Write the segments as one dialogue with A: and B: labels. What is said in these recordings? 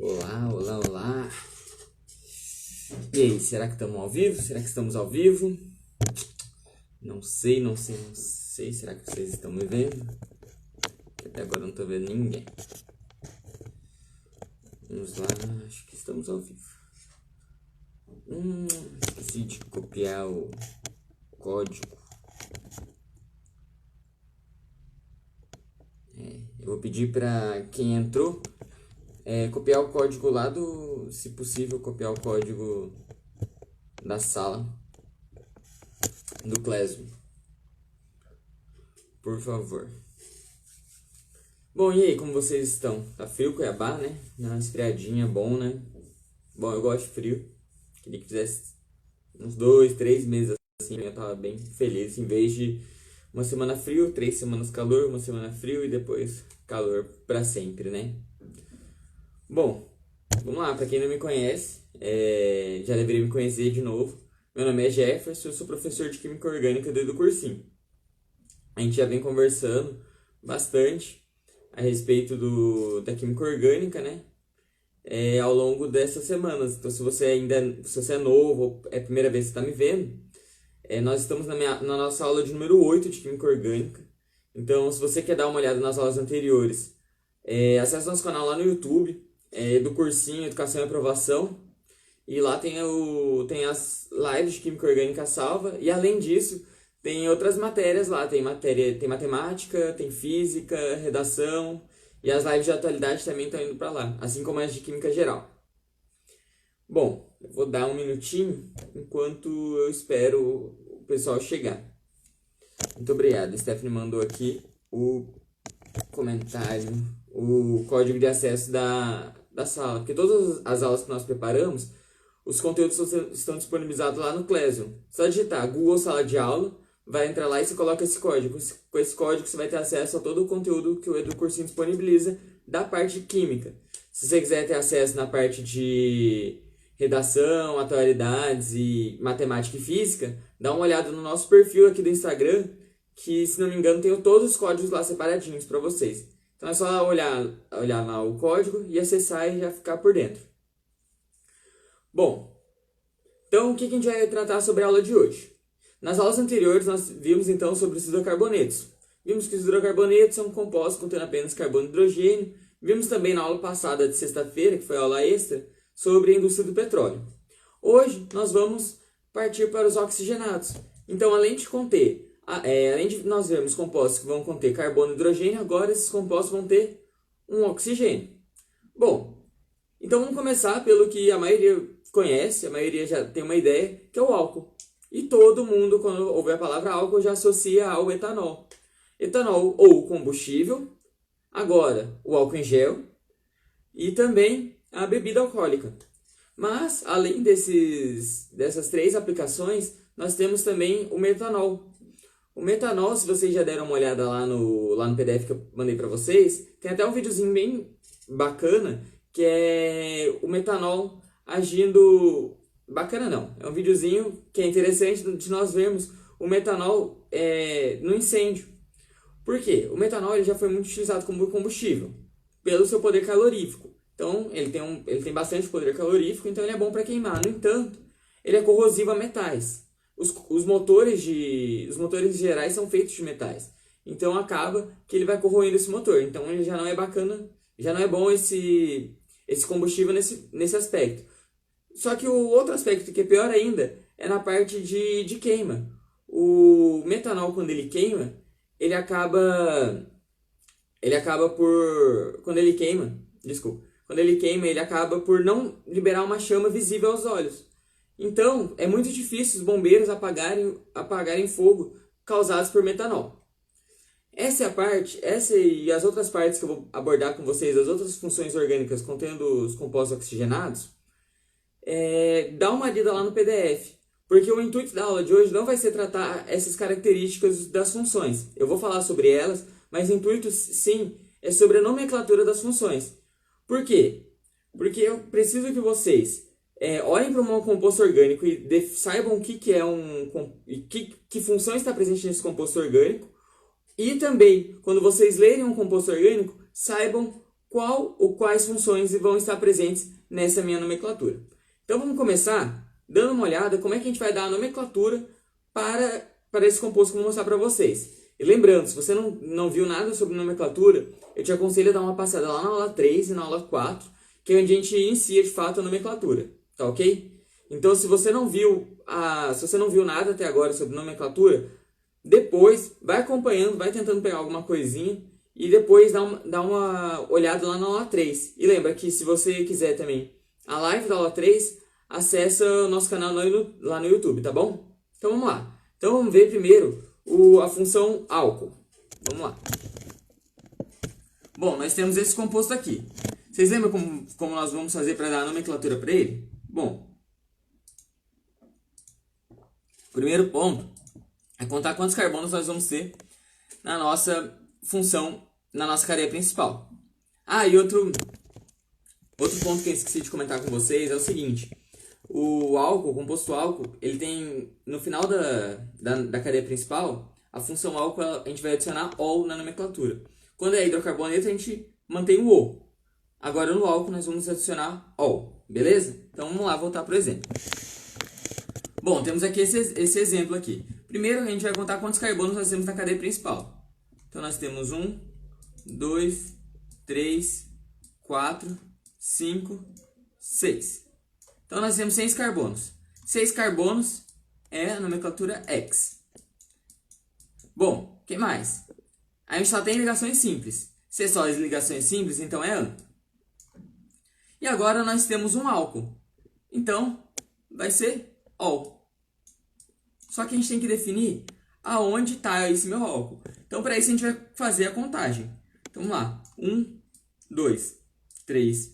A: Olá, olá, olá. E aí, será que estamos ao vivo? Será que estamos ao vivo? Não sei, não sei, não sei. Será que vocês estão me vendo? Até agora eu não estou vendo ninguém. Vamos lá, acho que estamos ao vivo. Esqueci de copiar o código. Eu vou pedir para quem entrou copiar o código lá do... Se possível, copiar o código da sala do Classroom. Por favor. Bom, e aí, como vocês estão? Tá frio Cuiabá, né? Dá uma esfriadinha, bom, né? Bom, eu gosto de frio. Queria que fizesse uns 2, 3 meses assim, eu tava bem feliz. Em vez de uma semana frio, 3 semanas calor, uma semana frio e depois calor pra sempre, né? Bom, vamos lá. Pra quem não me conhece, já deveria me conhecer de novo. Meu nome é Jefferson, eu sou professor de Química Orgânica do Cursinho. A gente já vem conversando bastante a respeito da Química Orgânica, né? Ao longo dessas semanas. Então, se você é novo, ou é a primeira vez que está me vendo, nós estamos na nossa aula de número 8 de Química Orgânica. Então, se você quer dar uma olhada nas aulas anteriores, acesse nosso canal lá no YouTube, do Cursinho Educação e Aprovação. E lá tem as lives de Química Orgânica salva. E além disso, tem outras matérias lá. Tem matemática, tem física, redação. E as lives de atualidade também estão indo para lá. Assim como as de Química Geral. Bom, eu vou dar um minutinho enquanto eu espero o pessoal chegar. Muito obrigado. A Stephanie mandou aqui o comentário, o código de acesso da sala. Porque todas as aulas que nós preparamos, os conteúdos estão disponibilizados lá no Classroom. Só digitar Google Sala de Aula, vai entrar lá e você coloca esse código. Com esse código você vai ter acesso a todo o conteúdo que o EduCursinho disponibiliza da parte de Química. Se você quiser ter acesso na parte de redação, atualidades e matemática e física, dá uma olhada no nosso perfil aqui do Instagram, que, se não me engano, tem todos os códigos lá separadinhos para vocês. Então é só olhar lá o código e acessar e já ficar por dentro. Bom, então o que a gente vai tratar sobre a aula de hoje? Nas aulas anteriores nós vimos então sobre os hidrocarbonetos. Vimos que os hidrocarbonetos são compostos contendo apenas carbono e hidrogênio. Vimos também na aula passada de sexta-feira, que foi a aula extra, sobre a indústria do petróleo. Hoje nós vamos partir para os oxigenados. Então, além de nós vermos compostos que vão conter carbono e hidrogênio, agora esses compostos vão ter um oxigênio. Bom, então vamos começar pelo que a maioria conhece, a maioria já tem uma ideia, que é o álcool. E todo mundo, quando ouve a palavra álcool, já associa ao etanol. Etanol ou combustível, agora o álcool em gel e também a bebida alcoólica. Mas, além dessas 3 aplicações, nós temos também o metanol. O metanol, se vocês já deram uma olhada lá no PDF que eu mandei para vocês, tem até um videozinho bem bacana, que é o metanol agindo... Bacana não, é um videozinho que é interessante de nós vermos o metanol no incêndio. Por quê? O metanol ele já foi muito utilizado como combustível, pelo seu poder calorífico. Então, ele tem bastante poder calorífico, então ele é bom para queimar. No entanto, ele é corrosivo a metais. Os motores gerais são feitos de metais. Então, acaba que ele vai corroendo esse motor. Então, ele já não é bacana, já não é bom esse combustível nesse aspecto. Só que o outro aspecto que é pior ainda é na parte de queima. O metanol, quando ele queima, ele acaba por... Quando ele queima, ele acaba por não liberar uma chama visível aos olhos. Então, é muito difícil os bombeiros apagarem fogo causados por metanol. Essa e as outras partes que eu vou abordar com vocês, as outras funções orgânicas contendo os compostos oxigenados, dá uma lida lá no PDF. Porque o intuito da aula de hoje não vai ser tratar essas características das funções. Eu vou falar sobre elas, mas o intuito, sim, é sobre a nomenclatura das funções. Por quê? Porque eu preciso que vocês olhem para um composto orgânico e saibam o que é que função está presente nesse composto orgânico. E também, quando vocês lerem um composto orgânico, saibam qual ou quais funções vão estar presentes nessa minha nomenclatura. Então vamos começar dando uma olhada como é que a gente vai dar a nomenclatura para esse composto que eu vou mostrar para vocês. E lembrando, se você não viu nada sobre nomenclatura, eu te aconselho a dar uma passada lá na aula 3 e na aula 4, que é onde a gente inicia de fato a nomenclatura, tá ok? Então se você não viu nada até agora sobre nomenclatura, depois vai acompanhando, vai tentando pegar alguma coisinha e depois dá uma olhada lá na aula 3. E lembra que se você quiser também a live da aula 3, acessa o nosso canal lá no YouTube, tá bom? Então vamos lá. Então vamos ver primeiro a função álcool. Vamos lá. Bom, nós temos esse composto aqui. Vocês lembram como nós vamos fazer para dar a nomenclatura para ele? Bom, o primeiro ponto é contar quantos carbonos nós vamos ter na nossa função, na nossa cadeia principal. Ah, e outro ponto que eu esqueci de comentar com vocês é o seguinte. O álcool, o composto álcool, ele tem, no final da cadeia principal, a função álcool, a gente vai adicionar ol na nomenclatura. Quando é hidrocarboneto, a gente mantém o o. Agora no álcool nós vamos adicionar ol, beleza? Então vamos lá voltar para o exemplo. Bom, temos aqui esse exemplo aqui. Primeiro a gente vai contar quantos carbonos nós temos na cadeia principal. Então nós temos 1, 2, 3, 4, 5, 6. Então nós temos 6 carbonos. 6 carbonos é a nomenclatura X. Bom, o que mais? A gente só tem ligações simples. Se é só as ligações simples, então é AN. E agora nós temos um álcool. Então, vai ser ol. Só que a gente tem que definir aonde está esse meu álcool. Então, para isso, a gente vai fazer a contagem. Então, vamos lá. 1, 2, 3,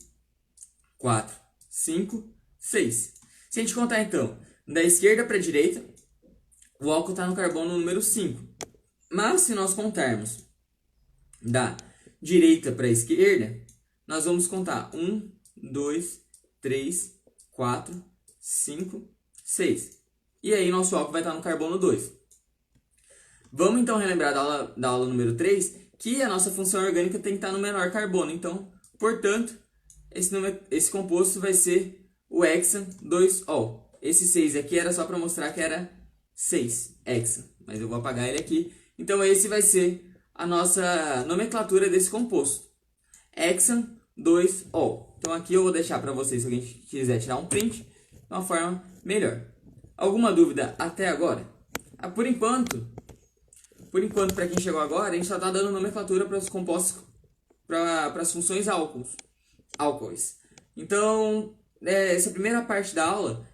A: 4, 5, 6. Se a gente contar, então, da esquerda para a direita, o álcool está no carbono número 5. Mas, se nós contarmos da direita para a esquerda, nós vamos contar 1, 2, 3, 4, 5, 6. E aí, nosso álcool vai estar no carbono 2. Vamos, então, relembrar da aula número 3, que a nossa função orgânica tem que estar no menor carbono. Então, portanto, esse composto vai ser o hexan 2-ol. Esse 6 aqui era só para mostrar que era 6 hexan, mas eu vou apagar ele aqui. Então, esse vai ser a nossa nomenclatura desse composto. Hexan 2-ol. Então, aqui eu vou deixar para vocês, se alguém quiser tirar um print, de uma forma melhor. Alguma dúvida até agora? Por enquanto, para quem chegou agora, a gente só está dando nomenclatura para os compostos, para as funções álcoois. Então, essa primeira parte da aula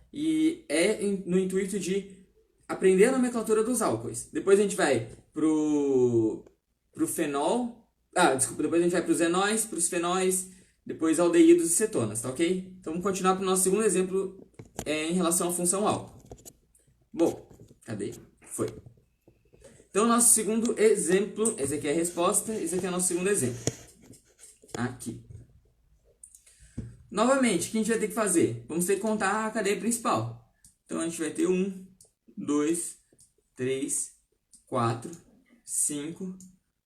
A: no intuito de aprender a nomenclatura dos álcoois. Depois a gente vai pro fenol. Depois a gente vai para os enóis, para os fenóis, depois aldeídos e cetonas, tá ok? Então vamos continuar para o nosso segundo exemplo em relação à função álcool. Bom, cadê? Foi. Então, nosso segundo exemplo, esse aqui é a resposta, esse aqui é o nosso segundo exemplo. Aqui. Novamente, o que a gente vai ter que fazer? Vamos ter que contar a cadeia principal. Então, a gente vai ter 1, 2, 3, 4, 5,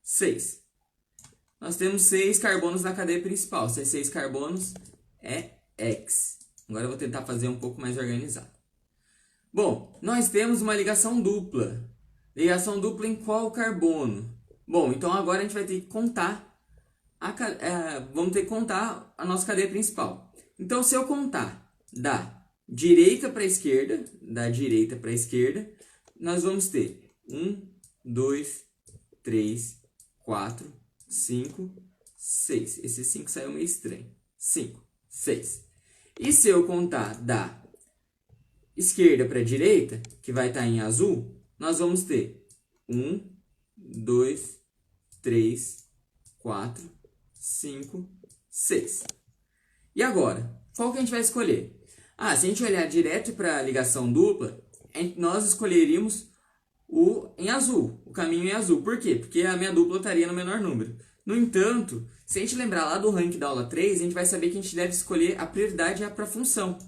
A: 6. Nós temos 6 carbonos na cadeia principal. Se é 6 carbonos, é X. Agora eu vou tentar fazer um pouco mais organizado. Bom, nós temos uma ligação dupla. Ligação dupla em qual carbono? Bom, então agora a gente vai ter que contar vamos ter que contar a nossa cadeia principal. Então, se eu contar da direita para a esquerda, nós vamos ter 1, 2, 3, 4, 5, 6. Esse 5 saiu meio estranho. 5, 6. E se eu contar da esquerda para a direita, que vai estar em azul, nós vamos ter 1, 2, 3, 4, 5, 6. E agora, qual que a gente vai escolher? Se a gente olhar direto para a ligação dupla, nós escolheríamos em azul, o caminho em azul. Por quê? Porque a minha dupla estaria no menor número. No entanto, se a gente lembrar lá do ranking da aula 3, a gente vai saber que a gente deve escolher a prioridade para a função.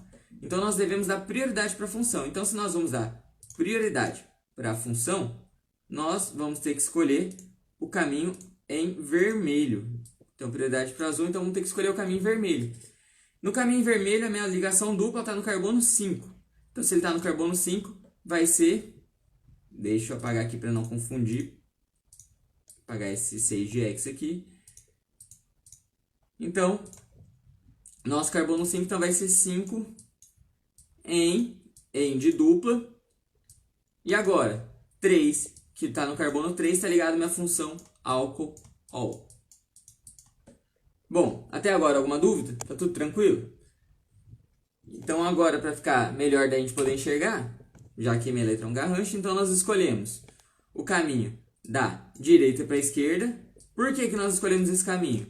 A: Então, nós devemos dar prioridade para a função. Então, se nós vamos dar prioridade para a função, nós vamos ter que escolher o caminho em vermelho. Então, prioridade para azul, então vamos ter que escolher o caminho vermelho. No caminho vermelho, a minha ligação dupla está no carbono 5. Então, se ele está no carbono 5, vai ser... Deixa eu apagar aqui para não confundir. Apagar esse 6 de X aqui. Então, nosso carbono 5 então, vai ser 5 em de dupla. E agora, 3, que está no carbono 3, está ligado à minha função álcool-ol. Bom, até agora alguma dúvida? Tá tudo tranquilo? Então agora, para ficar melhor da gente poder enxergar, já que minha letra é um garrancho, então nós escolhemos o caminho da direita para a esquerda. Por que nós escolhemos esse caminho?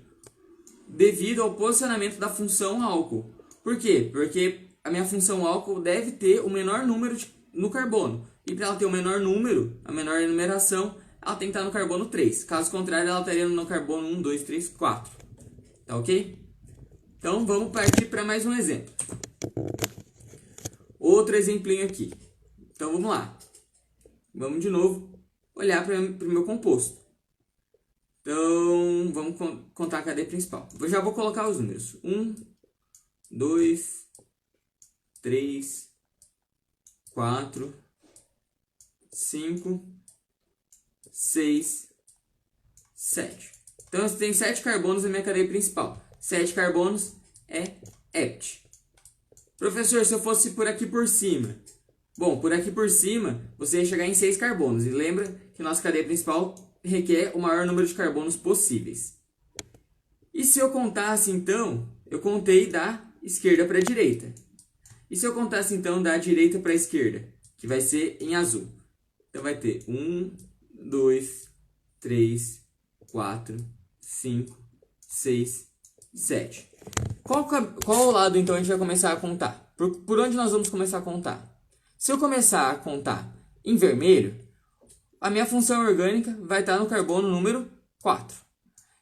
A: Devido ao posicionamento da função álcool. Por quê? Porque a minha função álcool deve ter o menor número no carbono. E para ela ter o menor número, a menor enumeração, ela tem que estar no carbono 3. Caso contrário, ela estaria no carbono 1, 2, 3, 4. Tá ok? Então, vamos partir para mais um exemplo. Outro exemplinho aqui. Então, vamos lá. Vamos de novo olhar para o meu composto. Então, vamos contar a cadeia principal. Eu já vou colocar os números. 1, 2, 3, 4, 5, 6, 7. Então, eu tenho 7 carbonos na minha cadeia principal. 7 carbonos é hept. Professor, se eu fosse por aqui por cima. Bom, por aqui por cima, você ia chegar em 6 carbonos. E lembra que nossa cadeia principal requer o maior número de carbonos possíveis. E se eu contasse, então, eu contei da esquerda para a direita. E se eu contasse, então, da direita para a esquerda, que vai ser em azul. Então, vai ter 1, 2, 3, 4, 5, 6, 7. Qual lado, então, a gente vai começar a contar? Por onde nós vamos começar a contar? Se eu começar a contar em vermelho, a minha função orgânica vai estar no carbono número 4.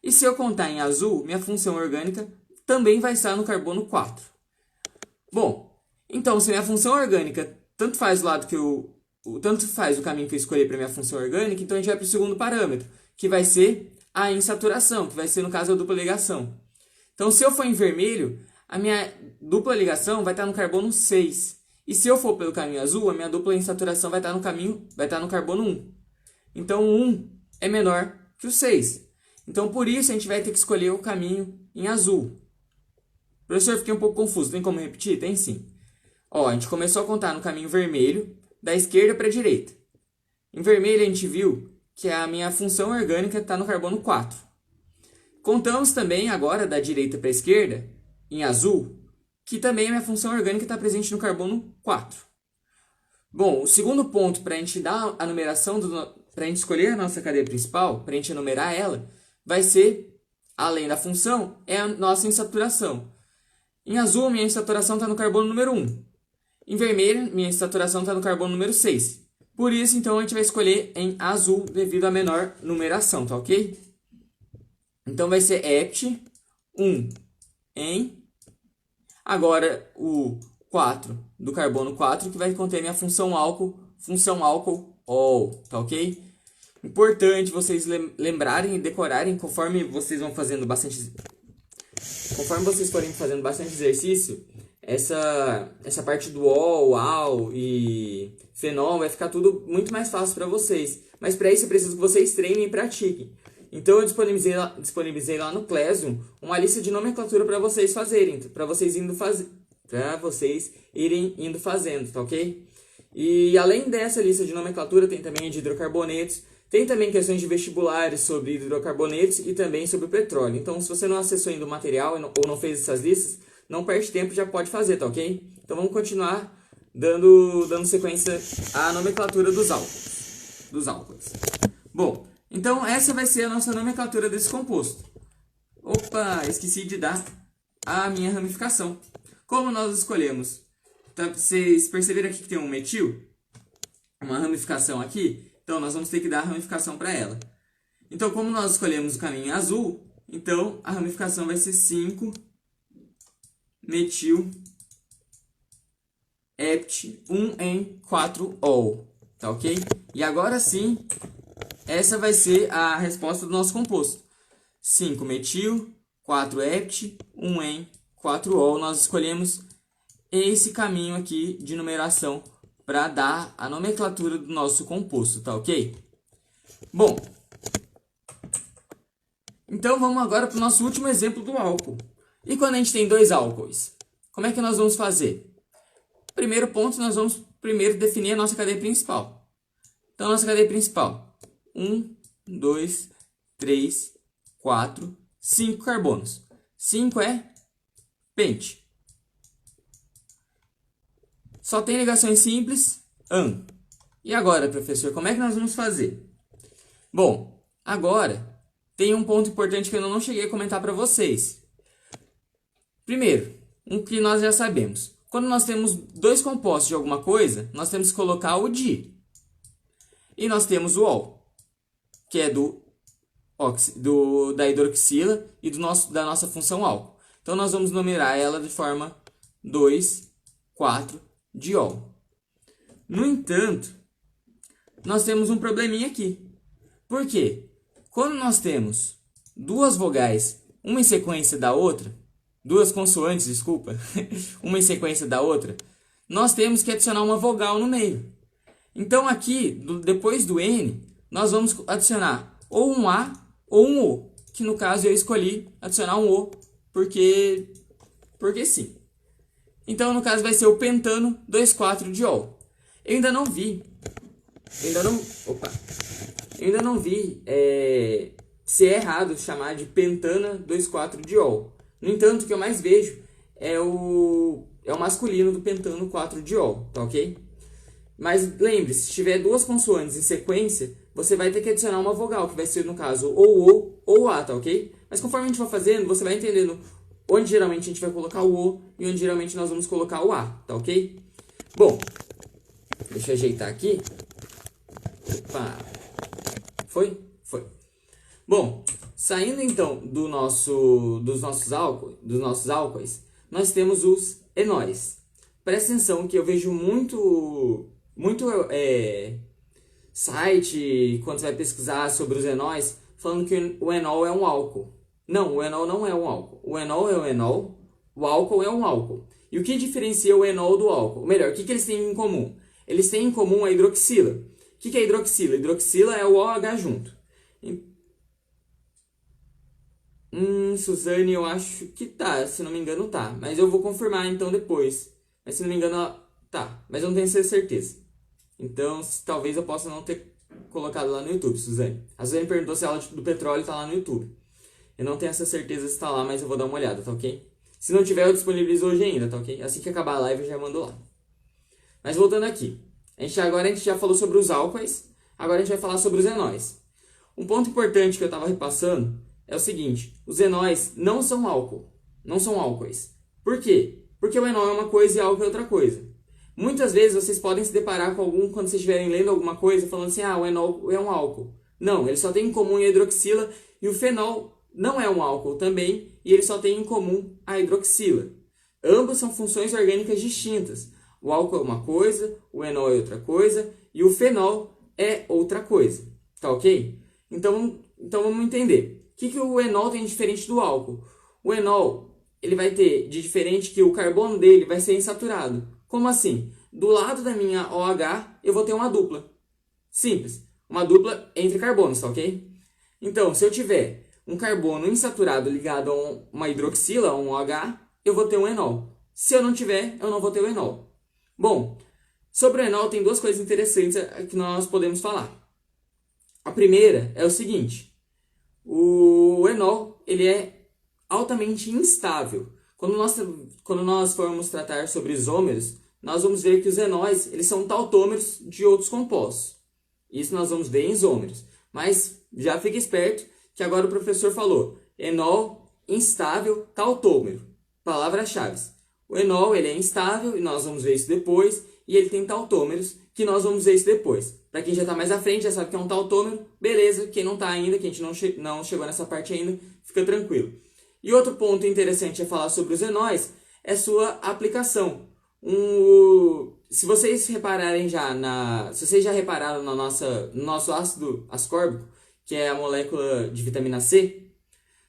A: E se eu contar em azul, minha função orgânica também vai estar no carbono 4. Bom, então, se minha função orgânica tanto faz o caminho que eu escolhi para minha função orgânica, então a gente vai para o segundo parâmetro, que vai ser a insaturação, que vai ser, no caso, a dupla ligação. Então, se eu for em vermelho, a minha dupla ligação vai estar no carbono 6. E se eu for pelo caminho azul, a minha dupla insaturação vai estar no carbono 1. Então, o 1 é menor que o 6. Então, por isso, a gente vai ter que escolher o caminho em azul. Professor, fiquei um pouco confuso. Tem como repetir? Tem sim. Ó, a gente começou a contar no caminho vermelho, da esquerda para a direita. Em vermelho, a gente viu que a minha função orgânica está no carbono 4. Contamos também agora da direita para a esquerda, em azul, que também a minha função orgânica está presente no carbono 4. Bom, o segundo ponto para a gente dar a numeração, para a gente escolher a nossa cadeia principal, para a gente enumerar ela, vai ser, além da função, é a nossa insaturação. Em azul, minha insaturação está no carbono número 1. Em vermelho, minha insaturação está no carbono número 6. Por isso, então, a gente vai escolher em azul devido à menor numeração, tá ok? Então, vai ser hept 1 em... Agora, o 4 do carbono 4, que vai conter minha função álcool-ol, tá ok? Importante vocês lembrarem e decorarem conforme vocês vão fazendo bastante... Conforme vocês forem fazendo bastante exercício, essa parte do ol, al e fenol vai ficar tudo muito mais fácil para vocês. Mas para isso eu preciso que vocês treinem e pratiquem. Então eu disponibilizei lá no Classroom uma lista de nomenclatura para vocês fazerem, para vocês irem indo fazendo, tá ok? E além dessa lista de nomenclatura, tem também de hidrocarbonetos, tem também questões de vestibulares sobre hidrocarbonetos e também sobre o petróleo. Então, se você não acessou ainda o material ou não fez essas listas, não perde tempo, já pode fazer, tá ok? Então vamos continuar dando sequência à nomenclatura dos álcools. Bom, então essa vai ser a nossa nomenclatura desse composto. Opa, esqueci de dar a minha ramificação. Como nós escolhemos? Tá, vocês perceberam aqui que tem um metil? Uma ramificação aqui? Então nós vamos ter que dar a ramificação para ela. Então, como nós escolhemos o caminho azul, então a ramificação vai ser 5-metil hept 1 em 4-ol, tá ok? E agora sim, essa vai ser a resposta do nosso composto. 5-metil 4-hept, 1-en, 4-ol. Nós escolhemos esse caminho aqui de numeração para dar a nomenclatura do nosso composto, tá ok? Bom, então vamos agora para o nosso último exemplo do álcool. E quando a gente tem dois álcoois, como é que nós vamos fazer? Primeiro ponto, nós vamos primeiro definir a nossa cadeia principal. Então, nossa cadeia principal, 1, 2, 3, 4, 5 carbonos. 5 é pente. Só tem ligações simples, an. E agora, professor, como é que nós vamos fazer? Bom, agora tem um ponto importante que eu não cheguei a comentar para vocês. Primeiro, um que nós já sabemos. Quando nós temos dois compostos de alguma coisa, nós temos que colocar o di. E nós temos o ol, que é da hidroxila e da nossa função álcool. Então, nós vamos numerar ela de forma 2, 4, diol. No entanto, nós temos um probleminha aqui. Por quê? Quando nós temos duas vogais, uma em sequência da outra, duas consoantes, desculpa, uma em sequência da outra, nós temos que adicionar uma vogal no meio. Então aqui, depois do N, nós vamos adicionar ou um A ou um O, que no caso eu escolhi adicionar um O, porque sim. Então no caso vai ser o pentano 2,4-diol. Eu ainda não vi, se é errado chamar de pentana 2,4-diol. No entanto, o que eu mais vejo é o masculino do pentano 4-diol, tá ok? Mas lembre-se, se tiver duas consoantes em sequência, você vai ter que adicionar uma vogal, que vai ser, no caso, ou O ou A, tá ok? Mas conforme a gente for fazendo, você vai entendendo onde geralmente a gente vai colocar o O e onde geralmente nós vamos colocar o A, tá ok? Bom, deixa eu ajeitar aqui. Opa! Foi? Foi. Bom, saindo então dos nossos álcoois, nós temos os enóis. Presta atenção que eu vejo muito site, quando você vai pesquisar sobre os enóis, falando que o enol é um álcool. Não, o enol não é um álcool. O enol é um enol, o álcool é um álcool. E o que diferencia o enol do álcool? Ou melhor, o que eles têm em comum? Eles têm em comum a hidroxila. O que é hidroxila? Hidroxila é o OH junto. Suzane, eu acho que tá, se não me engano tá. Mas eu vou confirmar então depois. Mas se não me engano, tá. Mas eu não tenho certeza. Então, talvez eu possa não ter colocado lá no YouTube, Suzane. A Suzane perguntou se a aula do petróleo tá lá no YouTube. Eu não tenho essa certeza se tá lá, mas eu vou dar uma olhada, tá ok? Se não tiver, eu disponibilizo hoje ainda, tá ok? Assim que acabar a live, eu já mando lá. Mas voltando aqui. Agora a gente já falou sobre os álcoois. Agora a gente vai falar sobre os enóis. Um ponto importante que eu estava repassando é o seguinte. Os enóis não são álcool. Não são álcoois. Por quê? Porque o enol é uma coisa e álcool é outra coisa. Muitas vezes vocês podem se deparar com algum, quando vocês estiverem lendo alguma coisa, falando assim, o enol é um álcool. Não, ele só tem em comum a hidroxila e o fenol não é um álcool também e ele só tem em comum a hidroxila. Ambos são funções orgânicas distintas. O álcool é uma coisa, o enol é outra coisa e o fenol é outra coisa. Tá ok? Então vamos entender. O que o enol tem de diferente do álcool? O enol ele vai ter de diferente que o carbono dele vai ser insaturado. Como assim? Do lado da minha OH eu vou ter uma dupla. Simples. Uma dupla entre carbonos, tá ok? Então, se eu tiver um carbono insaturado ligado a uma hidroxila, um OH, eu vou ter um enol. Se eu não tiver, eu não vou ter o enol. Bom, sobre o enol tem duas coisas interessantes que nós podemos falar. A primeira é o seguinte. O enol ele é altamente instável. Quando nós formos tratar sobre isômeros, nós vamos ver que os enóis eles são tautômeros de outros compostos. Isso nós vamos ver em isômeros. Mas já fique esperto que agora o professor falou enol instável tautômero. Palavras-chave. O enol ele é instável e nós vamos ver isso depois. E ele tem tautômeros que nós vamos ver isso depois. Para quem já está mais à frente, já sabe que é um tautômero. Beleza, quem não está ainda, quem não chegou nessa parte ainda, fica tranquilo. E outro ponto interessante a falar sobre os enóis é sua aplicação. Se vocês repararem se vocês já repararam no nosso ácido ascórbico, que é a molécula de vitamina C,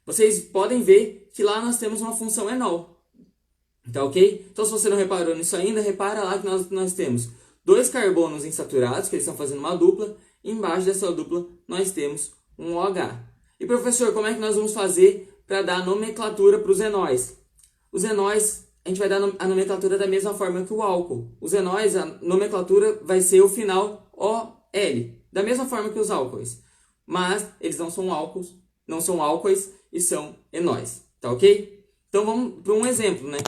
A: vocês podem ver que lá nós temos uma função enol. Tá ok? Então, se você não reparou nisso ainda, repara lá que nós temos dois carbonos insaturados, que eles estão fazendo uma dupla. E embaixo dessa dupla, nós temos um OH. E, professor, como é que nós vamos fazer para dar nomenclatura para os enóis? Os enóis, a gente vai dar a nomenclatura da mesma forma que o álcool. Os enóis, a nomenclatura vai ser o final OL, da mesma forma que os álcoois. Mas eles não são álcoois e são enóis. Tá ok? Então, vamos para um exemplo, né?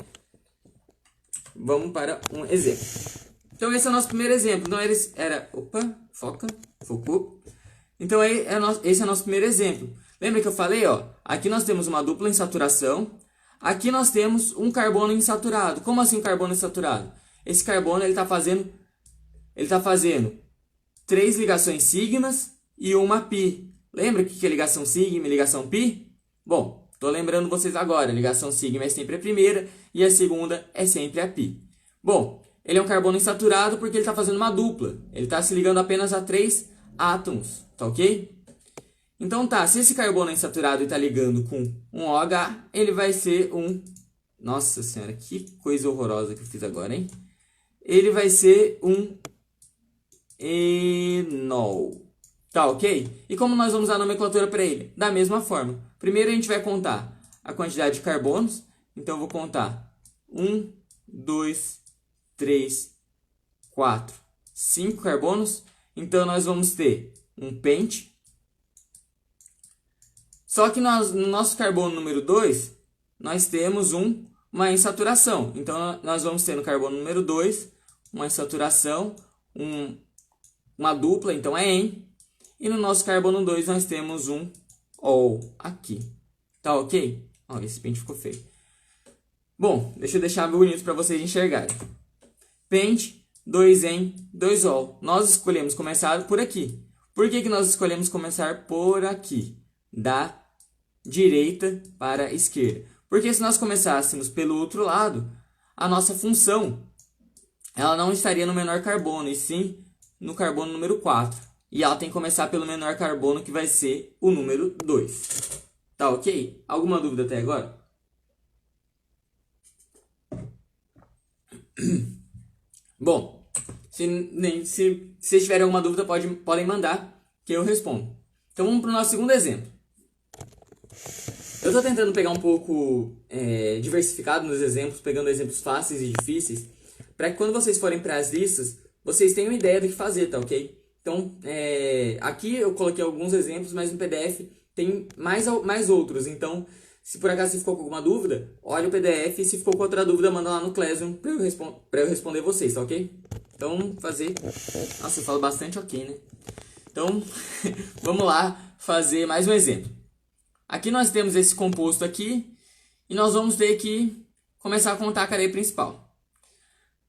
A: Vamos para um exemplo. Então, esse é o nosso primeiro exemplo. Então, focou. Então, esse é o nosso primeiro exemplo. Lembra que eu falei, ó? Aqui nós temos uma dupla insaturação. Aqui nós temos um carbono insaturado. Como assim um carbono insaturado? Esse carbono, ele tá fazendo 3 ligações sigmas e uma pi. Lembra o que é ligação sigma e ligação pi? Bom, tô lembrando vocês agora. Ligação sigma é sempre a primeira e a segunda é sempre a pi. Bom, ele é um carbono insaturado porque ele está fazendo uma dupla. Ele está se ligando apenas a 3 átomos, tá ok? Então tá, se esse carbono é insaturado e está ligando com um OH, ele vai ser um... Nossa senhora, que coisa horrorosa que eu fiz agora, hein? Ele vai ser um enol. Tá ok? E como nós vamos usar a nomenclatura para ele? Da mesma forma. Primeiro a gente vai contar a quantidade de carbonos. Então eu vou contar 1, 2, 3, 4, 5 carbonos. Então nós vamos ter um pente. Só que no nosso carbono número 2, nós temos uma insaturação. Então nós vamos ter no carbono número 2 uma insaturação, uma dupla, então é en. E no nosso carbono 2 nós temos um ol aqui. Tá ok? Ó, esse pente ficou feio. Bom, deixa eu deixar bonito para vocês enxergarem. Pente, 2en, 2ol. Nós escolhemos começar por aqui. Por que nós escolhemos começar por aqui? Da direita para a esquerda. Porque se nós começássemos pelo outro lado, a nossa função ela não estaria no menor carbono, e sim no carbono número 4. E ela tem que começar pelo menor carbono, que vai ser o número 2. Tá ok? Alguma dúvida até agora? Bom, se vocês tiverem alguma dúvida, podem mandar, que eu respondo. Então vamos para o nosso segundo exemplo. Eu estou tentando pegar um pouco diversificado nos exemplos, pegando exemplos fáceis e difíceis, para que quando vocês forem para as listas, vocês tenham ideia do que fazer, tá ok? Então, aqui eu coloquei alguns exemplos, mas no PDF tem mais outros. Então, se por acaso você ficou com alguma dúvida, olha o PDF e se ficou com outra dúvida, manda lá no Classroom para eu responder vocês, tá ok? Então, vamos fazer... Nossa, eu falo bastante ok, né? Então, vamos lá fazer mais um exemplo. Aqui nós temos esse composto aqui e nós vamos ter que começar a contar a cadeia principal.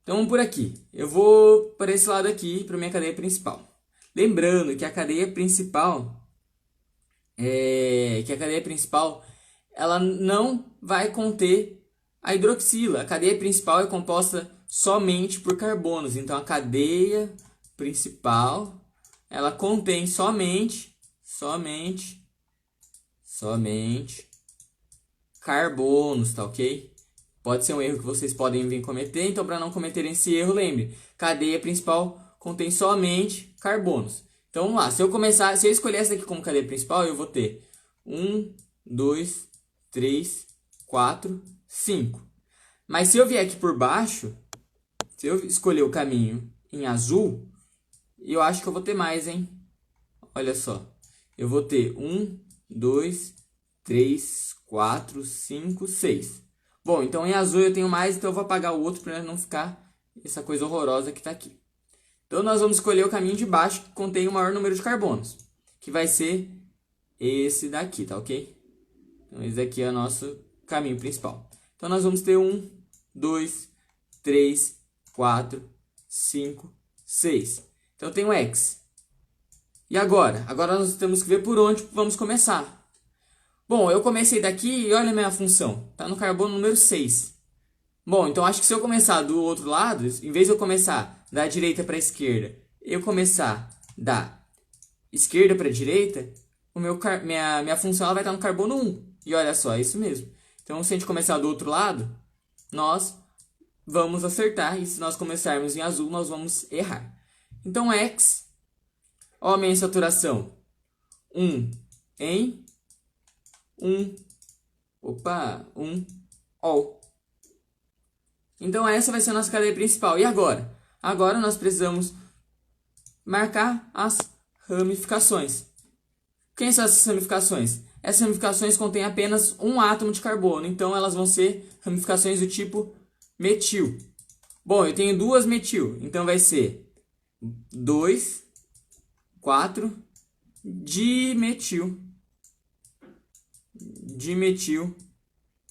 A: Então, vamos por aqui. Eu vou para esse lado aqui, para a minha cadeia principal. Lembrando que a cadeia principal, ela não vai conter a hidroxila. A cadeia principal é composta somente por carbonos. Então, a cadeia principal, ela contém somente carbonos, tá ok? Pode ser um erro que vocês podem vir cometer, então para não cometerem esse erro, lembre, cadeia principal contém somente carbonos. Então vamos lá, se eu escolher essa aqui como cadeia principal, eu vou ter 1, 2, 3, 4, 5. Mas se eu vier aqui por baixo, se eu escolher o caminho em azul, eu acho que eu vou ter mais, hein? Olha só, eu vou ter 1, 2, 3, 4, 5, 6. Bom, então em azul eu tenho mais, então eu vou apagar o outro para não ficar essa coisa horrorosa que está aqui. Então nós vamos escolher o caminho de baixo que contém o maior número de carbonos, que vai ser esse daqui, tá ok? Então esse daqui é o nosso caminho principal. Então nós vamos ter 1, 2, 3, 4, 5, 6. Então eu tenho X. E agora? Agora nós temos que ver por onde vamos começar. Bom, eu comecei daqui e olha a minha função. Está no carbono número 6. Bom, então acho que se eu começar do outro lado, em vez de eu começar da direita para a esquerda, eu começar da esquerda para a direita, minha função ela vai estar no carbono 1. E olha só, é isso mesmo. Então, se a gente começar do outro lado, nós vamos acertar. E se nós começarmos em azul, nós vamos errar. Então, X, ó a minha saturação. 1 em 1. Opa, 1 ol. Então, essa vai ser a nossa cadeia principal. E agora? Agora nós precisamos marcar as ramificações. Quem são essas ramificações? Essas ramificações contêm apenas um átomo de carbono, então elas vão ser ramificações do tipo metil. Bom, eu tenho duas metil, então vai ser 2, 4, dimetil,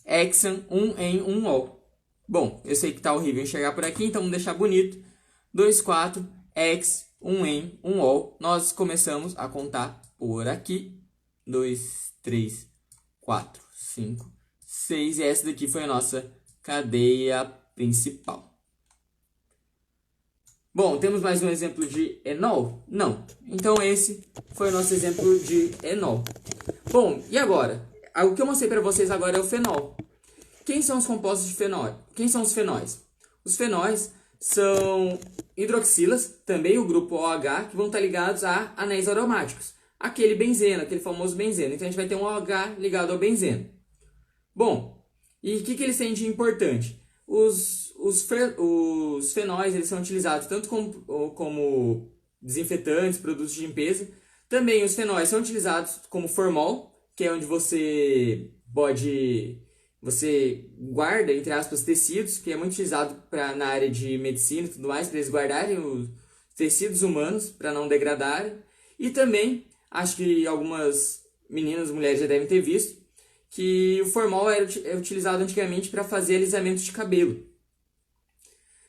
A: hexan, 1 em 1 ol. Bom, eu sei que tá horrível enxergar por aqui, então vamos deixar bonito. 2, 4, hex, 1 em 1 ol. Nós começamos a contar por aqui. 2, 3, 4, 5, 6. E essa daqui foi a nossa cadeia principal. Bom, temos mais um exemplo de enol? Não. Então esse foi o nosso exemplo de enol. Bom, e agora? O que eu mostrei para vocês agora é o fenol. Quem são os compostos de fenol? Quem são os fenóis? Os fenóis são hidroxilas, também o grupo OH, que vão estar ligados a anéis aromáticos. Aquele benzeno, aquele famoso benzeno. Então a gente vai ter um OH ligado ao benzeno. Bom, e o que eles têm de importante? Os fenóis eles são utilizados tanto como desinfetantes, produtos de limpeza. Também os fenóis são utilizados como formol, que é onde você guarda, entre aspas, tecidos, que é muito utilizado na área de medicina e tudo mais, para eles guardarem os tecidos humanos, para não degradarem. E também, acho que algumas meninas, mulheres já devem ter visto, que o formol era utilizado antigamente para fazer alisamento de cabelo.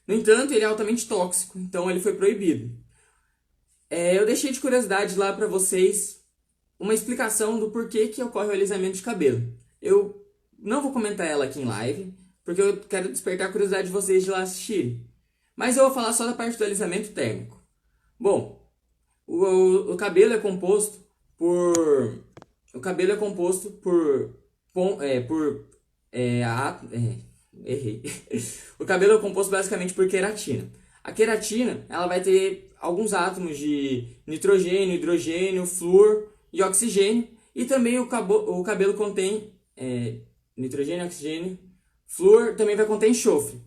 A: No entanto, ele é altamente tóxico, então ele foi proibido. Eu deixei de curiosidade lá para vocês uma explicação do porquê que ocorre o alisamento de cabelo. Eu não vou comentar ela aqui em live, porque eu quero despertar a curiosidade de vocês de lá assistirem. Mas eu vou falar só da parte do alisamento térmico. Bom, o cabelo é composto por... Errei. O cabelo é composto basicamente por queratina. A queratina, ela vai ter alguns átomos de nitrogênio, hidrogênio, flúor e oxigênio. E também o cabelo contém nitrogênio, oxigênio, flúor, também vai conter enxofre.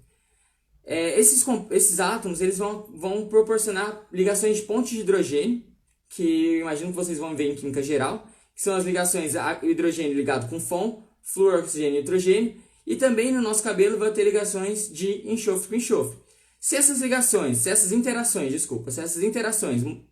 A: Esses átomos eles vão proporcionar ligações de pontos de hidrogênio, que eu imagino que vocês vão ver em química geral, que são as ligações hidrogênio ligado com FON, flúor, oxigênio e nitrogênio, e também no nosso cabelo vai ter ligações de enxofre com enxofre. Se essas interações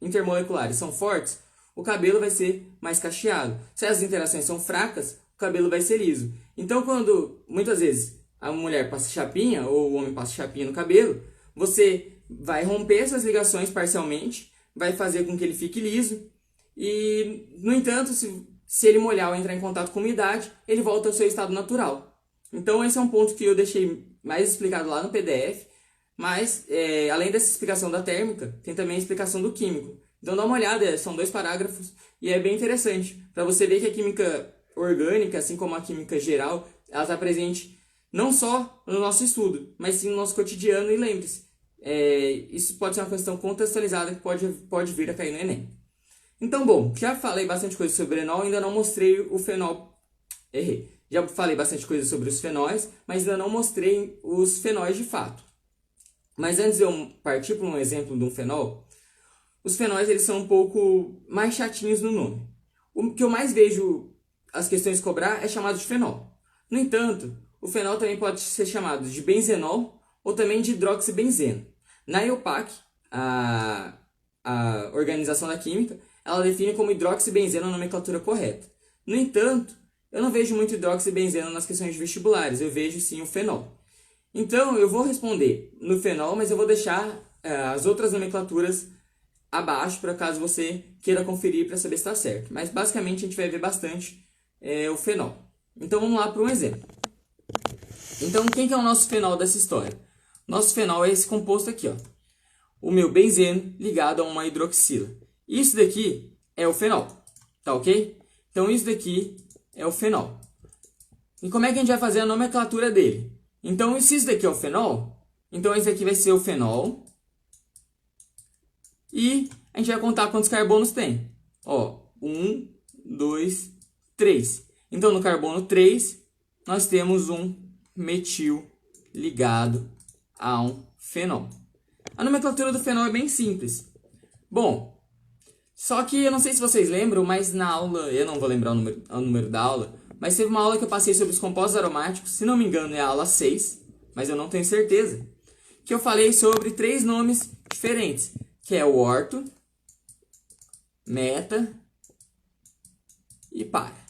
A: intermoleculares são fortes, o cabelo vai ser mais cacheado. Se as interações são fracas, o cabelo vai ser liso. Então, quando muitas vezes a mulher passa chapinha ou o homem passa chapinha no cabelo, você vai romper essas ligações parcialmente, vai fazer com que ele fique liso e, no entanto, se ele molhar ou entrar em contato com umidade, ele volta ao seu estado natural. Então, esse é um ponto que eu deixei mais explicado lá no PDF, mas, além dessa explicação da térmica, tem também a explicação do químico. Então, dá uma olhada, são 2 parágrafos e é bem interessante, para você ver que a química orgânica, assim como a química geral, ela está presente não só no nosso estudo, mas sim no nosso cotidiano. E lembre-se, isso pode ser uma questão contextualizada que pode vir a cair no Enem. Então, bom, já falei bastante coisa sobre o enol, ainda não mostrei o fenol. Errei. Já falei bastante coisa sobre os fenóis, mas ainda não mostrei os fenóis de fato. Mas antes de eu partir para um exemplo de um fenol, os fenóis eles são um pouco mais chatinhos no nome. O que eu mais vejo as questões cobrar é chamado de fenol. No entanto, o fenol também pode ser chamado de benzenol ou também de hidroxibenzeno. Na EUPAC, a Organização da Química, ela define como hidroxibenzeno a nomenclatura correta. No entanto, eu não vejo muito hidroxibenzeno nas questões de vestibulares, eu vejo sim o fenol. Então, eu vou responder no fenol, mas eu vou deixar as outras nomenclaturas abaixo, para caso você queira conferir para saber se está certo. Mas, basicamente, a gente vai ver bastante o fenol. Então, vamos lá para um exemplo. Então, quem que é o nosso fenol dessa história? Nosso fenol é esse composto aqui, ó. O meu benzeno ligado a uma hidroxila. Isso daqui é o fenol, tá ok? Então, isso daqui é o fenol. E como é que a gente vai fazer a nomenclatura dele? Então, se isso daqui é o fenol, então esse aqui vai ser o fenol. E a gente vai contar quantos carbonos tem. Ó, 1, 2, 3. Então, no carbono 3, nós temos um metil ligado a um fenol. A nomenclatura do fenol é bem simples. Bom, só que eu não sei se vocês lembram, mas na aula, eu não vou lembrar o número da aula, mas teve uma aula que eu passei sobre os compostos aromáticos, se não me engano é a aula 6, mas eu não tenho certeza, que eu falei sobre 3 nomes diferentes, que é o orto, meta e para.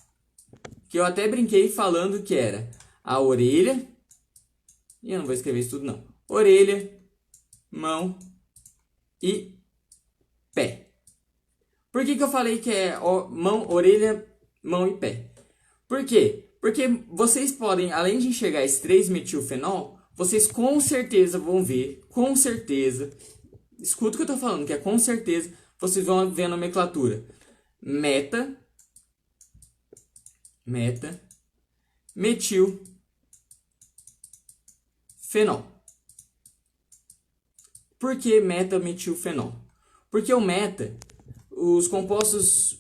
A: Que eu até brinquei falando que era a orelha, e eu não vou escrever isso tudo não, orelha, mão e pé. Por que eu falei que é mão, orelha, mão e pé? Por quê? Porque vocês podem, além de enxergar esse 3-metilfenol, vocês com certeza vão ver, com certeza, escuta o que eu estou falando, que é com certeza, vocês vão ver a nomenclatura meta, metil, fenol. Por que meta-metilfenol? Porque o meta, os compostos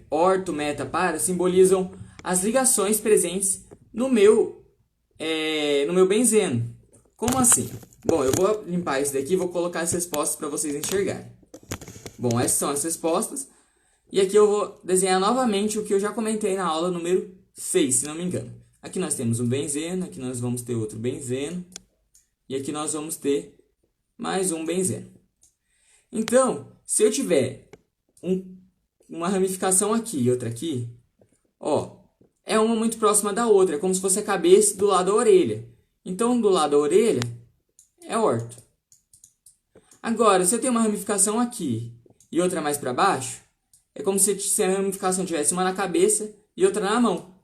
A: orto, meta, para, simbolizam as ligações presentes no meu benzeno. Como assim? Bom, eu vou limpar isso daqui e vou colocar as respostas para vocês enxergarem. Bom, essas são as respostas. E aqui eu vou desenhar novamente o que eu já comentei na aula número 6, se não me engano. Aqui nós temos um benzeno, aqui nós vamos ter outro benzeno. E aqui nós vamos ter mais um benzeno. Então, se eu tiver uma ramificação aqui e outra aqui, ó, é uma muito próxima da outra, é como se fosse a cabeça do lado da orelha. Então, do lado da orelha é orto. Agora, se eu tenho uma ramificação aqui e outra mais para baixo, é como se a ramificação tivesse uma na cabeça e outra na mão.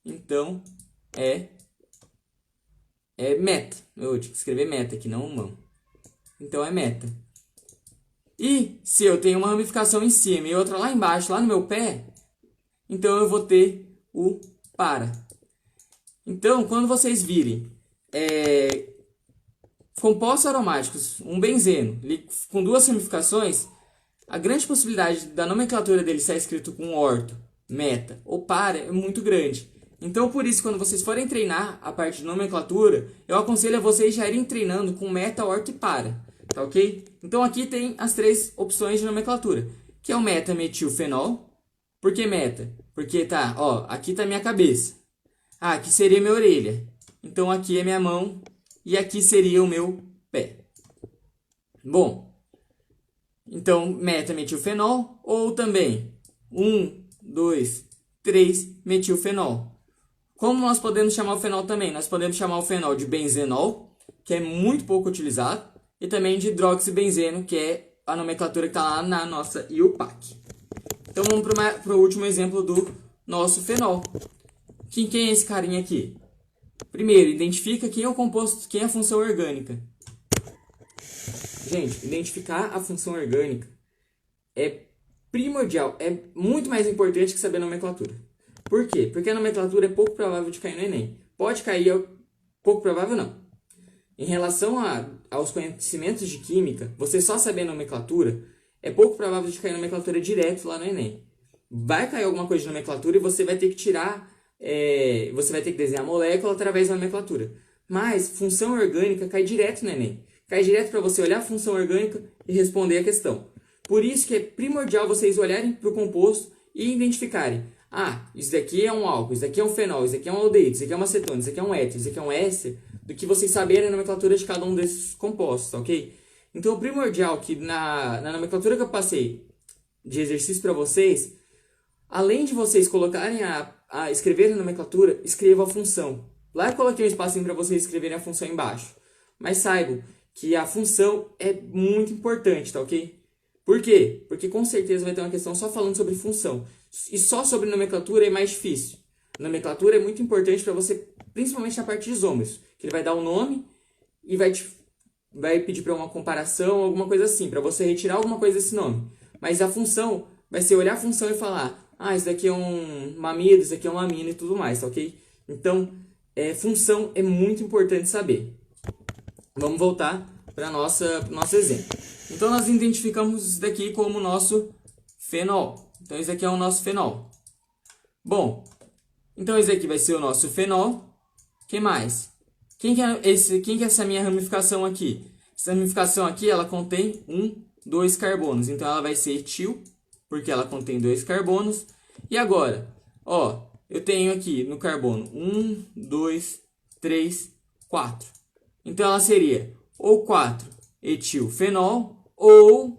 A: Então, é meta. Eu tinha que escrever meta aqui, não mão. Então, é meta. E se eu tenho uma ramificação em cima e outra lá embaixo, lá no meu pé, então eu vou ter o para. Então, quando vocês virem compostos aromáticos, um benzeno, com 2 ramificações, a grande possibilidade da nomenclatura dele ser escrito com orto, meta ou para é muito grande. Então, por isso, quando vocês forem treinar a parte de nomenclatura, eu aconselho a vocês já irem treinando com meta, orto e para. Tá ok? Então, aqui tem as 3 opções de nomenclatura, que é o meta-metilfenol. Por que meta? Porque tá, ó, aqui tá minha cabeça. Ah, aqui seria minha orelha. Então, aqui é minha mão e aqui seria o meu pé. Bom, então, meta-metilfenol ou também 1, 2, 3 metilfenol. Como nós podemos chamar o fenol também? Nós podemos chamar o fenol de benzenol, que é muito pouco utilizado, e também de hidroxibenzeno, que é a nomenclatura que está lá na nossa IUPAC. Então vamos para o último exemplo do nosso fenol. Quem é esse carinha aqui? Primeiro, identifica quem é o composto, quem é a função orgânica. Gente, identificar a função orgânica é primordial, é muito mais importante que saber a nomenclatura. Por quê? Porque a nomenclatura é pouco provável de cair no Enem. Pode cair, pouco provável não. Em relação aos conhecimentos de química, você só saber a nomenclatura, é pouco provável de cair nomenclatura direto lá no Enem. Vai cair alguma coisa de nomenclatura e você vai ter que tirar, você vai ter que desenhar a molécula através da nomenclatura. Mas função orgânica cai direto no Enem. Cai direto para você olhar a função orgânica e responder a questão. Por isso que é primordial vocês olharem para o composto e identificarem. Ah, isso daqui é um álcool, isso daqui é um fenol, isso daqui é um aldeído, isso daqui é uma acetona, isso daqui é um éter, isso daqui é um éster, do que vocês saberem a nomenclatura de cada um desses compostos, ok? Então, o primordial que na nomenclatura que eu passei de exercício para vocês, além de vocês colocarem a escrever a nomenclatura, escrevam a função. Lá eu coloquei um espacinho para vocês escreverem a função embaixo. Mas saibam que a função é muito importante, tá ok? Por quê? Porque com certeza vai ter uma questão só falando sobre função. E só sobre nomenclatura é mais difícil. Nomenclatura é muito importante para você, principalmente na parte de isômeros, que ele vai dar o nome e vai pedir para uma comparação, alguma coisa assim, para você retirar alguma coisa desse nome. Mas a função vai ser olhar a função e falar, ah, isso daqui é um mamido, isso daqui é um amino e tudo mais, tá ok? Então, função é muito importante saber. Vamos voltar para nosso exemplo. Então, nós identificamos isso daqui como o nosso fenol. Então, esse aqui é o nosso fenol. Bom, então esse aqui vai ser o nosso fenol. O que mais? Quem que é essa minha ramificação aqui? Essa ramificação aqui, ela contém 2 carbonos. Então, ela vai ser etil, porque ela contém 2 carbonos. E agora, ó, eu tenho aqui no carbono 1, 2, 3, 4. Então, ela seria ou 4 etilfenol ou,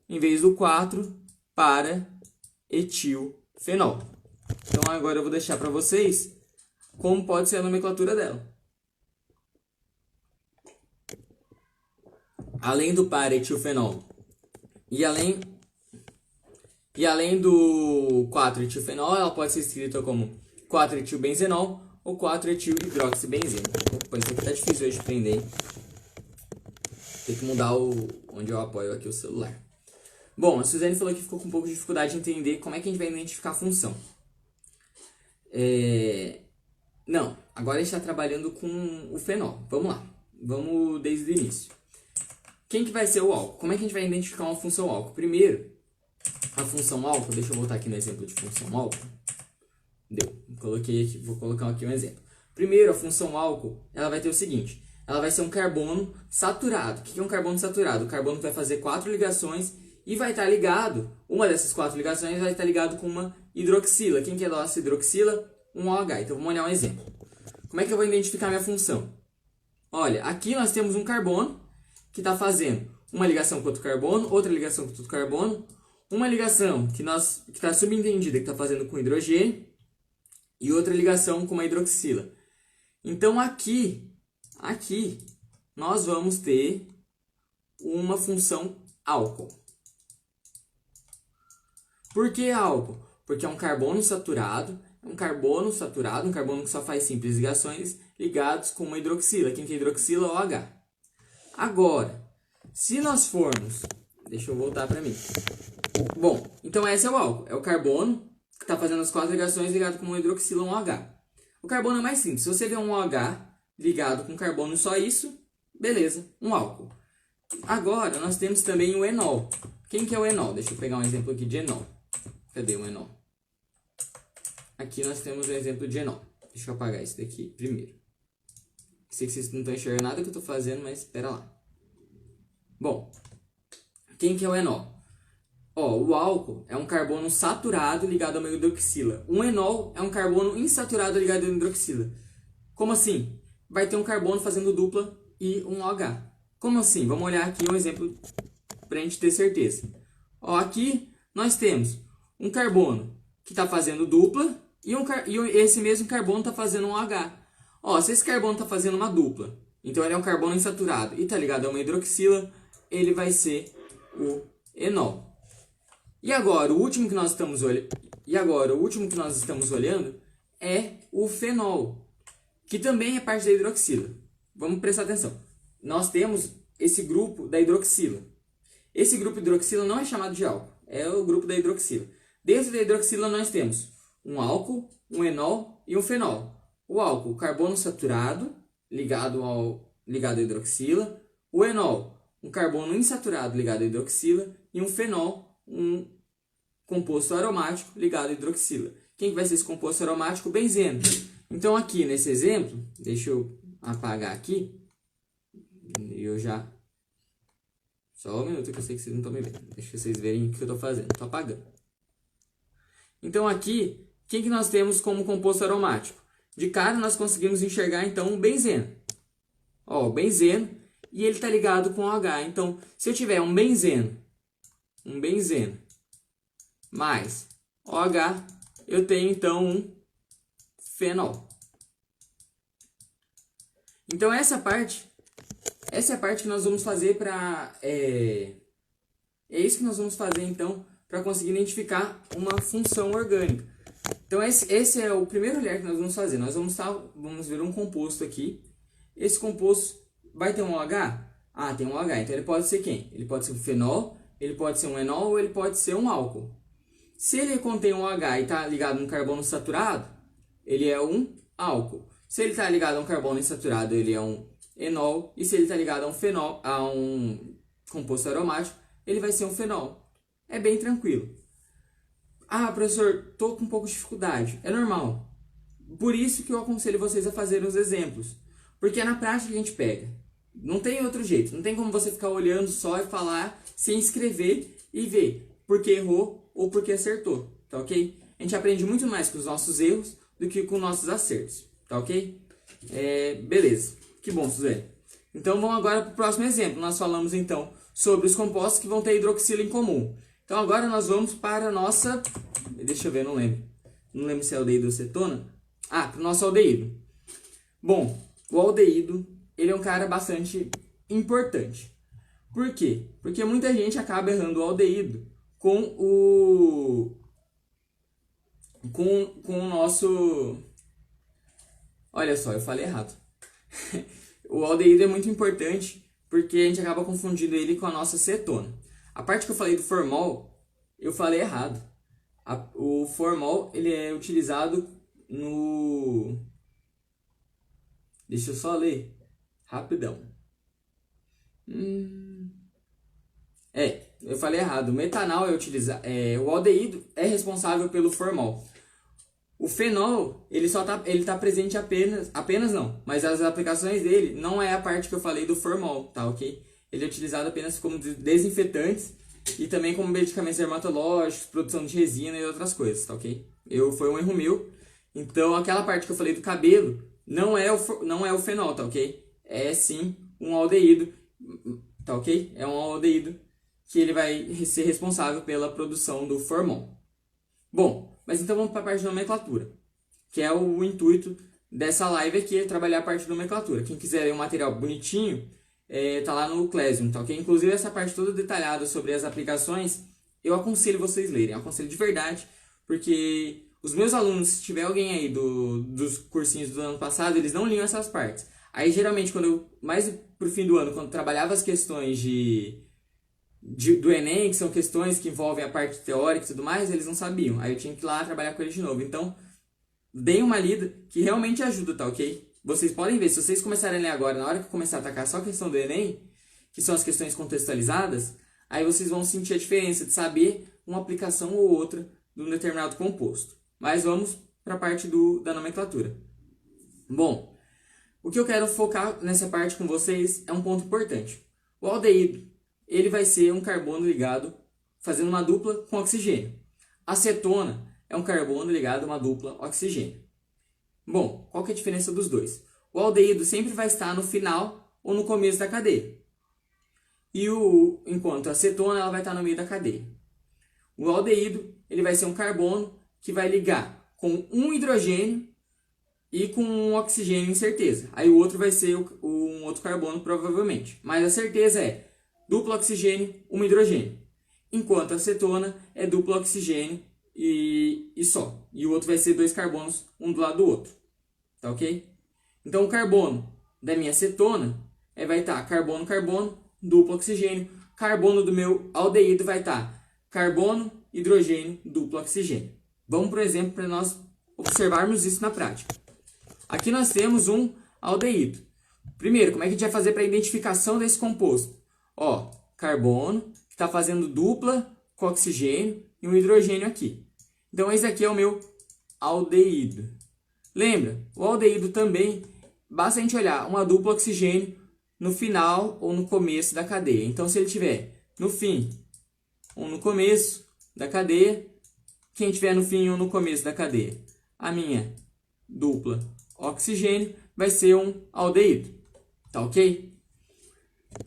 A: em vez do 4, para etilfenol. Então, agora eu vou deixar para vocês como pode ser a nomenclatura dela. Além do para-etilfenol e além do 4-etilfenol, ela pode ser escrita como 4-etilbenzenol ou 4-etilhidroxibenzeno. Opa, isso aqui tá difícil hoje de aprender. Tem que mudar onde eu apoio aqui o celular. Bom, a Suzane falou que ficou com um pouco de dificuldade de entender como é que a gente vai identificar a função. Não, agora a gente está trabalhando com o fenol. Vamos lá, vamos desde o início. Quem que vai ser o álcool? Como é que a gente vai identificar uma função álcool? Primeiro, a função álcool, deixa eu voltar aqui no exemplo de função álcool. Deu, coloquei aqui, vou colocar aqui um exemplo. Primeiro, a função álcool, ela vai ter o seguinte, ela vai ser um carbono saturado. O que é um carbono saturado? O carbono vai fazer 4 ligações e vai estar ligado, uma dessas 4 ligações vai estar ligado com uma hidroxila. Quem que é a nossa hidroxila? Um OH. Então, vamos olhar um exemplo. Como é que eu vou identificar minha função? Olha, aqui nós temos um carbono que está fazendo uma ligação com outro carbono, outra ligação com outro carbono, uma ligação que está subentendida que está fazendo com hidrogênio e outra ligação com uma hidroxila. Então, aqui nós vamos ter uma função álcool. Por que álcool? Porque é um carbono saturado, um carbono que só faz simples ligações ligados com uma hidroxila. Quem que é hidroxila? OH. Agora, se nós formos... Deixa eu voltar para mim. Bom, então esse é o álcool. É o carbono que está fazendo as 4 ligações ligado com uma hidroxila, um OH. O carbono é mais simples. Se você vê um OH ligado com carbono só isso, beleza, um álcool. Agora, nós temos também o enol. Quem que é o enol? Deixa eu pegar um exemplo aqui de enol. Cadê o enol? Aqui nós temos um exemplo de enol. Deixa eu apagar isso daqui primeiro. Sei que vocês não estão enxergando nada que eu estou fazendo, mas espera lá. Bom, quem que é o enol? O álcool é um carbono saturado ligado a uma hidroxila. Um enol é um carbono insaturado ligado a uma hidroxila. Como assim? Vai ter um carbono fazendo dupla e um OH. Como assim? Vamos olhar aqui um exemplo para a gente ter certeza. Aqui nós temos um carbono que está fazendo dupla e esse mesmo carbono está fazendo um OH. Se esse carbono está fazendo uma dupla, então ele é um carbono insaturado e está ligado a uma hidroxila, ele vai ser o enol. E agora, o último que nós estamos olhando é o fenol, que também é parte da hidroxila. Vamos prestar atenção. Nós temos esse grupo da hidroxila. Esse grupo de hidroxila não é chamado de álcool, é o grupo da hidroxila. Dentro da hidroxila nós temos um álcool, um enol e um fenol. O álcool, carbono saturado, ligado à hidroxila. O enol, um carbono insaturado ligado à hidroxila. E um fenol, um composto aromático ligado à hidroxila. Quem vai ser esse composto aromático? Benzeno. Então aqui nesse exemplo, deixa eu apagar aqui. Só um minuto que eu sei que vocês não estão me vendo. Deixa vocês verem o que eu estou fazendo. Estou apagando. Então aqui, quem que nós temos como composto aromático? De cara nós conseguimos enxergar então o benzeno. O benzeno, e ele está ligado com OH. Então, se eu tiver um benzeno mais OH, eu tenho então um fenol. Então essa é a parte que nós vamos fazer para... É isso que nós vamos fazer então para conseguir identificar uma função orgânica. Então esse é o primeiro olhar que nós vamos fazer. Nós vamos ver um composto aqui. Esse composto vai ter um OH? Tem um OH. Então ele pode ser quem? Ele pode ser um fenol, ele pode ser um enol ou ele pode ser um álcool. Se ele contém um OH e está ligado num carbono saturado, ele é um álcool. Se ele está ligado a um carbono insaturado, ele é um enol. E se ele está ligado a um fenol, a um composto aromático, ele vai ser um fenol. É bem tranquilo. Ah, professor, tô com um pouco de dificuldade. É normal. Por isso que eu aconselho vocês a fazerem os exemplos. Porque é na prática que a gente pega. Não tem outro jeito. Não tem como você ficar olhando só e falar sem escrever e ver porque errou ou porque acertou. Tá ok? A gente aprende muito mais com os nossos erros do que com nossos acertos. Tá ok? Beleza. Que bom, Suzane. Então vamos agora para o próximo exemplo. Nós falamos então sobre os compostos que vão ter hidroxila em comum. Então agora nós vamos para a nossa... Deixa eu ver, não lembro. Não lembro se é aldeído ou cetona. Ah, para o nosso aldeído. Bom, o aldeído, ele é um cara bastante importante. Por quê? Porque muita gente acaba errando o aldeído com o nosso... Olha só, eu falei errado. O aldeído é muito importante porque a gente acaba confundindo ele com a nossa cetona. A parte que eu falei do formol, eu falei errado. O formol, ele é utilizado no... Deixa eu só ler. Rapidão. Eu falei errado. O metanol é utilizado... o aldeído é responsável pelo formol. O fenol, ele tá presente apenas não, mas as aplicações dele não é a parte que eu falei do formol, tá ok? Ele é utilizado apenas como desinfetantes e também como medicamentos dermatológicos, produção de resina e outras coisas, tá ok? Foi um erro meu. Então aquela parte que eu falei do cabelo não é o fenol, tá ok? É sim um aldeído, tá ok? É um aldeído que ele vai ser responsável pela produção do formol. Bom, mas então vamos para a parte de nomenclatura, que é o intuito dessa live aqui, é trabalhar a parte de nomenclatura. Quem quiser ler um material bonitinho, tá lá no Classroom, tá ok? Inclusive essa parte toda detalhada sobre as aplicações, eu aconselho vocês lerem, eu aconselho de verdade, porque os meus alunos, se tiver alguém aí dos cursinhos do ano passado, eles não liam essas partes. Aí geralmente, mais pro fim do ano, quando eu trabalhava as questões do Enem, que são questões que envolvem a parte teórica e tudo mais, eles não sabiam. Aí eu tinha que ir lá trabalhar com eles de novo. Então, deem uma lida que realmente ajuda, tá ok? Vocês podem ver, se vocês começarem a ler agora, na hora que eu começar a atacar só a questão do Enem, que são as questões contextualizadas, aí vocês vão sentir a diferença de saber uma aplicação ou outra de um determinado composto. Mas vamos para a parte da nomenclatura. Bom, o que eu quero focar nessa parte com vocês é um ponto importante. O aldeído, ele vai ser um carbono ligado, fazendo uma dupla com oxigênio. A cetona é um carbono ligado a uma dupla oxigênio. Bom, qual que é a diferença dos dois? O aldeído sempre vai estar no final ou no começo da cadeia. Enquanto a cetona ela vai estar no meio da cadeia. O aldeído ele vai ser um carbono que vai ligar com um hidrogênio e com um oxigênio em certeza. Aí o outro vai ser um outro carbono provavelmente. Mas a certeza é duplo oxigênio, um hidrogênio. Enquanto a cetona é duplo oxigênio e só. E o outro vai ser dois carbonos, um do lado do outro. Tá ok? Então o carbono da minha cetona vai estar carbono, carbono, duplo oxigênio. Carbono do meu aldeído vai estar carbono, hidrogênio, duplo oxigênio. Vamos para o exemplo para nós observarmos isso na prática. Aqui nós temos um aldeído. Primeiro, como é que a gente vai fazer para a identificação desse composto? Ó, carbono, que está fazendo dupla com oxigênio e um hidrogênio aqui. Então, esse aqui é o meu aldeído. Lembra? O aldeído também, basta a gente olhar uma dupla oxigênio no final ou no começo da cadeia. Então, se ele estiver no fim ou no começo da cadeia, quem estiver no fim ou no começo da cadeia, a minha dupla oxigênio vai ser um aldeído. Tá ok?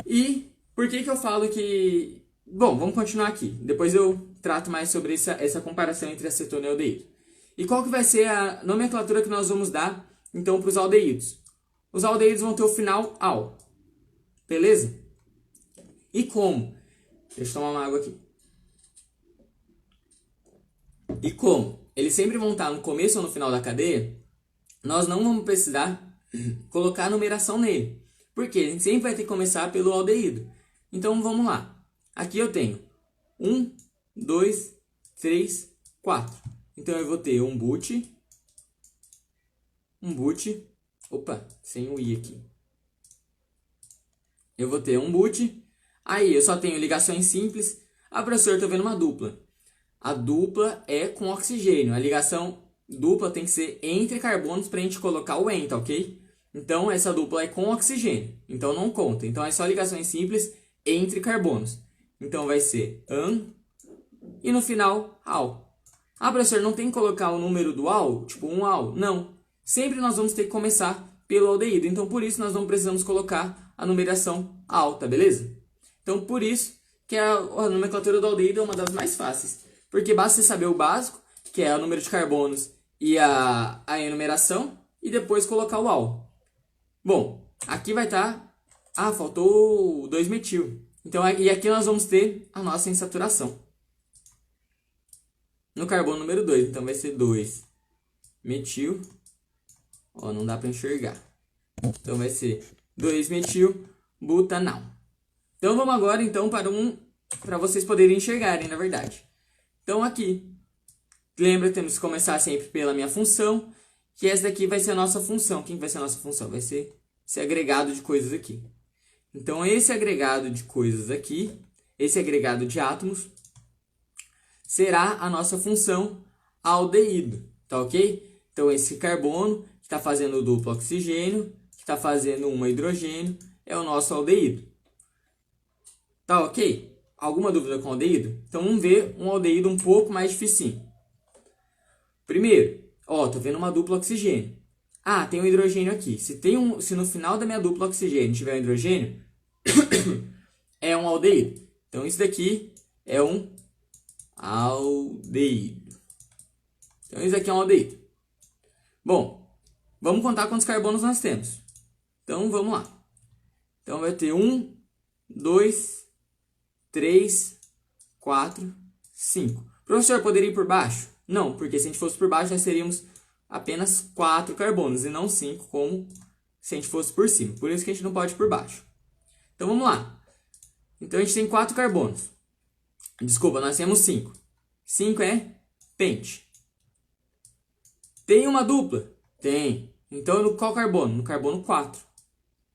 A: E por que eu falo que... Bom, vamos continuar aqui. Depois eu trato mais sobre essa comparação entre acetona e aldeído. E qual que vai ser a nomenclatura que nós vamos dar, então, para os aldeídos? Os aldeídos vão ter o final al. Beleza? E como? Deixa eu tomar uma água aqui. E como eles sempre vão estar no começo ou no final da cadeia, nós não vamos precisar colocar a numeração nele. Porque a gente sempre vai ter que começar pelo aldeído. Então vamos lá. Aqui eu tenho 1, 2, 3, 4. Então eu vou ter um but, um but, opa, sem o i aqui. Eu vou ter um but, aí eu só tenho ligações simples. Ah, professor, estou vendo uma dupla. A dupla é com oxigênio. A ligação dupla tem que ser entre carbonos para a gente colocar o "en", tá ok? Então, essa dupla é com oxigênio. Então, não conta. Então, é só ligações simples entre carbonos. Então, vai ser "an" e no final, "al". Ah, professor, não tem que colocar o número do "al"? Tipo, um "al"? Não. Sempre nós vamos ter que começar pelo aldeído. Então, por isso, nós não precisamos colocar a numeração "al", tá beleza? Então, por isso que a nomenclatura do aldeído é uma das mais fáceis. Porque basta você saber o básico, que é o número de carbonos e a enumeração, e depois colocar o "al". Bom, aqui vai estar... Ah, faltou o 2-metil. Então, e aqui nós vamos ter a nossa insaturação. No carbono número 2, então vai ser 2-metil. Ó, não dá para enxergar. Então vai ser 2-metil-butanal. Então vamos agora então para vocês poderem enxergarem, na verdade. Então aqui, lembra, temos que começar sempre pela minha função, que essa daqui vai ser a nossa função. Quem vai ser a nossa função? Vai ser esse agregado de coisas aqui. Então esse agregado de coisas aqui, esse agregado de átomos, será a nossa função aldeído, tá ok? Então esse carbono que está fazendo duplo oxigênio, que está fazendo um hidrogênio, é o nosso aldeído. Tá ok? Alguma dúvida com aldeído? Então vamos ver um aldeído um pouco mais dificinho. Primeiro, ó, tô vendo uma dupla oxigênio. Ah, tem um hidrogênio aqui. Se no final da minha dupla oxigênio tiver um hidrogênio, é um aldeído. Então isso daqui é um aldeído. Então isso aqui é um aldeído. Bom, vamos contar quantos carbonos nós temos. Então vamos lá. Então vai ter 1, 2, 3, 4, 5. Professor, poderia ir por baixo? Não, porque se a gente fosse por baixo, nós teríamos apenas 4 carbonos e não 5, como se a gente fosse por cima. Por isso que a gente não pode ir por baixo. Então vamos lá. Então a gente tem 4 carbonos. Desculpa, nós temos 5. 5 é pente. Tem uma dupla? Tem. Então no qual carbono? No carbono 4.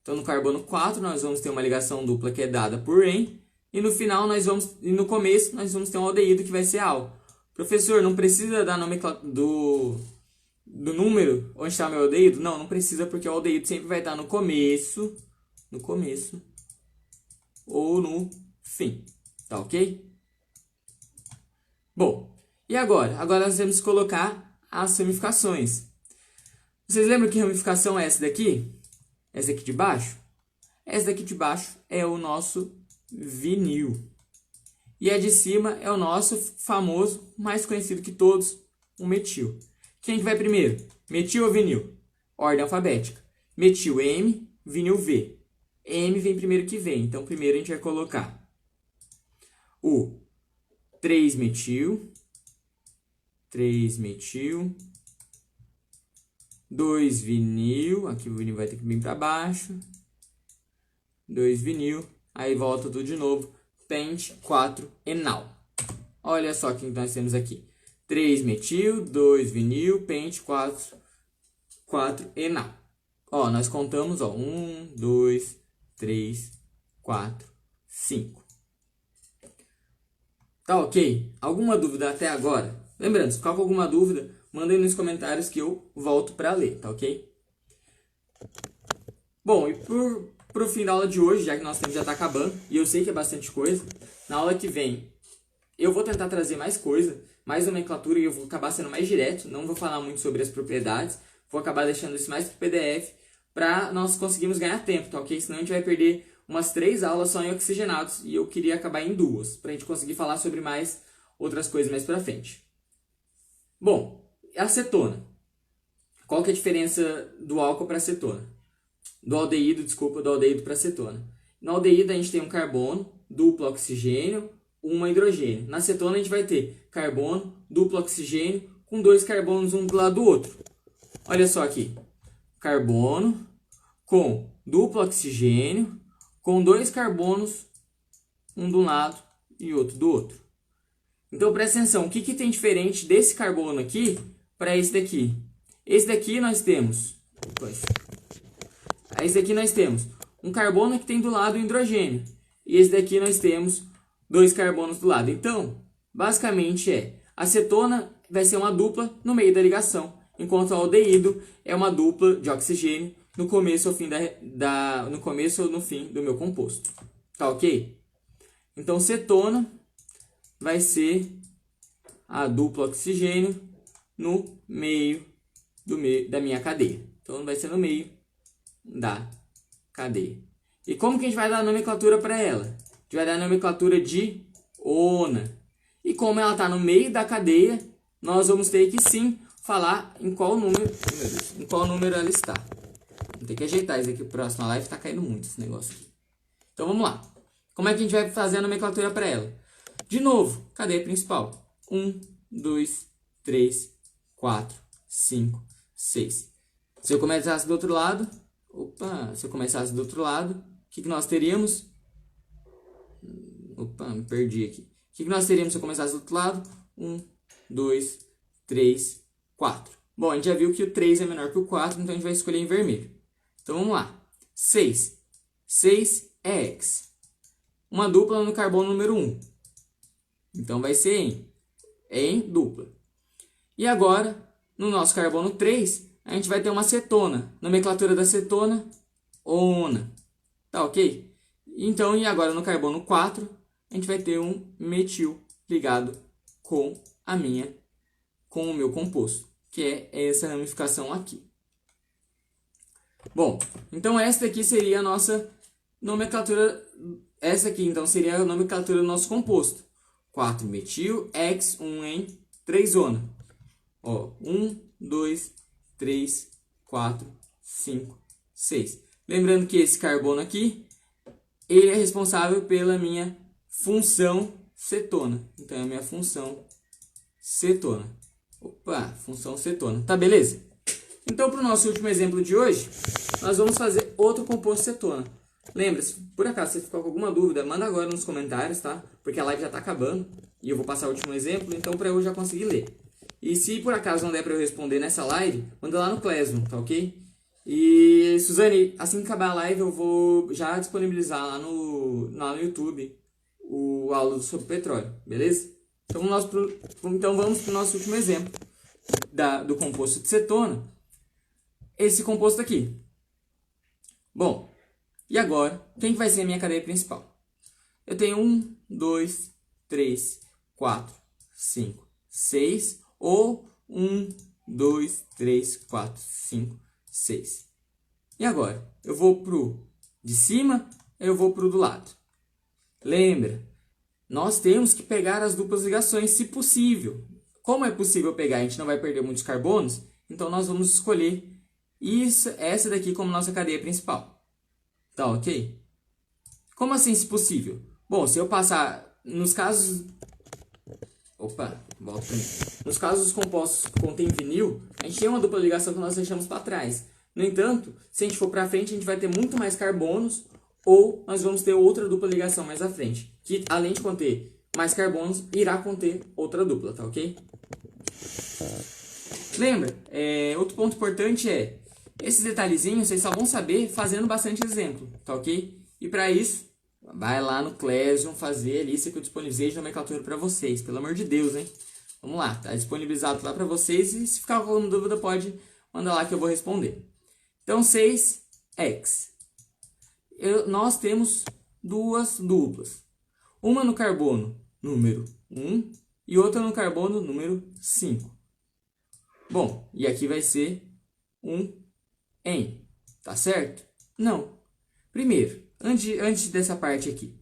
A: Então no carbono 4 nós vamos ter uma ligação dupla que é dada por "en", e no final no começo nós vamos ter um aldeído que vai ser "al". Professor, não precisa da nomenclatura do número onde está o meu aldeído? Não, não precisa, porque o aldeído sempre vai estar no começo ou no fim, tá ok? Bom, e agora? Agora nós temos que colocar as ramificações. Vocês lembram que ramificação é essa daqui? Essa aqui de baixo? Essa daqui de baixo é o nosso vinil. E a de cima é o nosso famoso, mais conhecido que todos, o metil. Quem que vai primeiro? Metil ou vinil? Ordem alfabética. Metil M, vinil V. M vem primeiro que V. Então, primeiro a gente vai colocar o 3-metil, 2-vinil, aqui o vinil vai ter que vir para baixo, 2-vinil, aí volta tudo de novo, pente 4-enal. Olha só o que nós temos aqui, 3-metil, 2-vinil, pente 4-enal. Ó, nós contamos, ó, 1, 2, 3, 4, 5. Tá ok? Alguma dúvida até agora? Lembrando, se ficar com alguma dúvida, manda aí nos comentários que eu volto para ler, tá ok? Bom, e pro fim da aula de hoje, já que nosso tempo já está acabando, e eu sei que é bastante coisa, na aula que vem eu vou tentar trazer mais coisa, mais nomenclatura, e eu vou acabar sendo mais direto, não vou falar muito sobre as propriedades, vou acabar deixando isso mais pro PDF, para nós conseguirmos ganhar tempo, tá ok? Senão a gente vai perder umas 3 aulas só em oxigenados, e eu queria acabar em 2, para a gente conseguir falar sobre mais outras coisas mais pra frente. Bom, acetona. Qual que é a diferença do álcool para acetona? Do aldeído para acetona. No aldeído a gente tem um carbono, duplo oxigênio, um hidrogênio. Na acetona a gente vai ter carbono, duplo oxigênio, com 2 carbonos um do lado do outro. Olha só aqui. Carbono com duplo oxigênio, com 2 carbonos, um de um lado e outro do outro. Então presta atenção, o que tem diferente desse carbono aqui para esse daqui? Esse daqui nós temos... Esse daqui nós temos um carbono que tem do lado o hidrogênio. E esse daqui nós temos 2 carbonos do lado. Então, basicamente a cetona vai ser uma dupla no meio da ligação, enquanto o aldeído é uma dupla de oxigênio no começo ou no começo ou no fim do meu composto. Tá ok? Então, cetona vai ser a dupla oxigênio no meio da minha cadeia. Então, vai ser no meio da cadeia. E como que a gente vai dar a nomenclatura para ela? A gente vai dar a nomenclatura de ona. E como ela está no meio da cadeia, nós vamos ter que sim falar em qual número ela está. Vou ter que ajeitar isso aqui para a próxima live, está caindo muito esse negócio aqui. Então vamos lá. Como é que a gente vai fazer a nomenclatura para ela? De novo, cadeia principal. 1, 2, 3, 4, 5, 6. Se eu começasse do outro lado, o que nós teríamos? Me perdi aqui. O que nós teríamos se eu começasse do outro lado? 1, 2, 3, 4. Bom, a gente já viu que o 3 é menor que o 4, então a gente vai escolher em vermelho. Então vamos lá. 6. 6 é X. Uma dupla no carbono número 1. Então vai ser em dupla. E agora, no nosso carbono 3, a gente vai ter uma cetona. Nomenclatura da cetona, ona. Tá ok? Então, e agora no carbono 4, a gente vai ter um metil ligado com o meu composto, que é essa ramificação aqui. Bom, então esta aqui seria a nossa nomenclatura. Essa aqui, então, seria a nomenclatura do nosso composto. 4-metil, X, 1 em 3-ona. 1, 2, 3, 4, 5, 6. Lembrando que esse carbono aqui, ele é responsável pela minha função cetona. Então, é a minha função cetona. Função cetona. Tá, beleza? Então, para o nosso último exemplo de hoje, nós vamos fazer outro composto cetona. Lembra, se por acaso você ficou com alguma dúvida, manda agora nos comentários, tá? Porque a live já tá acabando e eu vou passar o último exemplo, então para eu já conseguir ler. E se por acaso não der para eu responder nessa live, manda lá no Classroom, tá ok? E, Suzane, assim que acabar a live, eu vou já disponibilizar lá no YouTube o aula sobre petróleo, beleza? Então vamos para o nosso último exemplo do composto de cetona. Esse composto aqui. Bom, e agora, quem vai ser a minha cadeia principal? Eu tenho 1, 2, 3, 4, 5, 6, ou 1, 2, 3, 4, 5, 6. E agora? Eu vou pro de cima, eu vou pro do lado. Lembra, nós temos que pegar as duplas ligações, se possível. Como é possível pegar, a gente não vai perder muitos carbonos, então nós vamos escolher essa daqui como nossa cadeia principal. Tá ok? Como assim, se possível? Bom, se eu passar nos casos... volta pra mim. Nos casos dos compostos que contêm vinil, a gente tem uma dupla ligação que nós deixamos para trás. No entanto, se a gente for para frente, a gente vai ter muito mais carbonos, ou nós vamos ter outra dupla ligação mais à frente, que além de conter mais carbonos, irá conter outra dupla, tá ok? Lembra, outro ponto importante é, esses detalhezinhos vocês só vão saber fazendo bastante exemplo, tá ok? E para isso, vai lá no Classroom fazer a lista que eu disponibilizei de nomenclatura para vocês, pelo amor de Deus, hein? Vamos lá, tá disponibilizado lá para vocês e se ficar com alguma dúvida pode mandar lá que eu vou responder. Então, 6x. Nós temos duas duplas. Uma no carbono número 1 e outra no carbono número 5. Bom, e aqui vai ser um em, tá certo? Não. Primeiro, antes dessa parte aqui.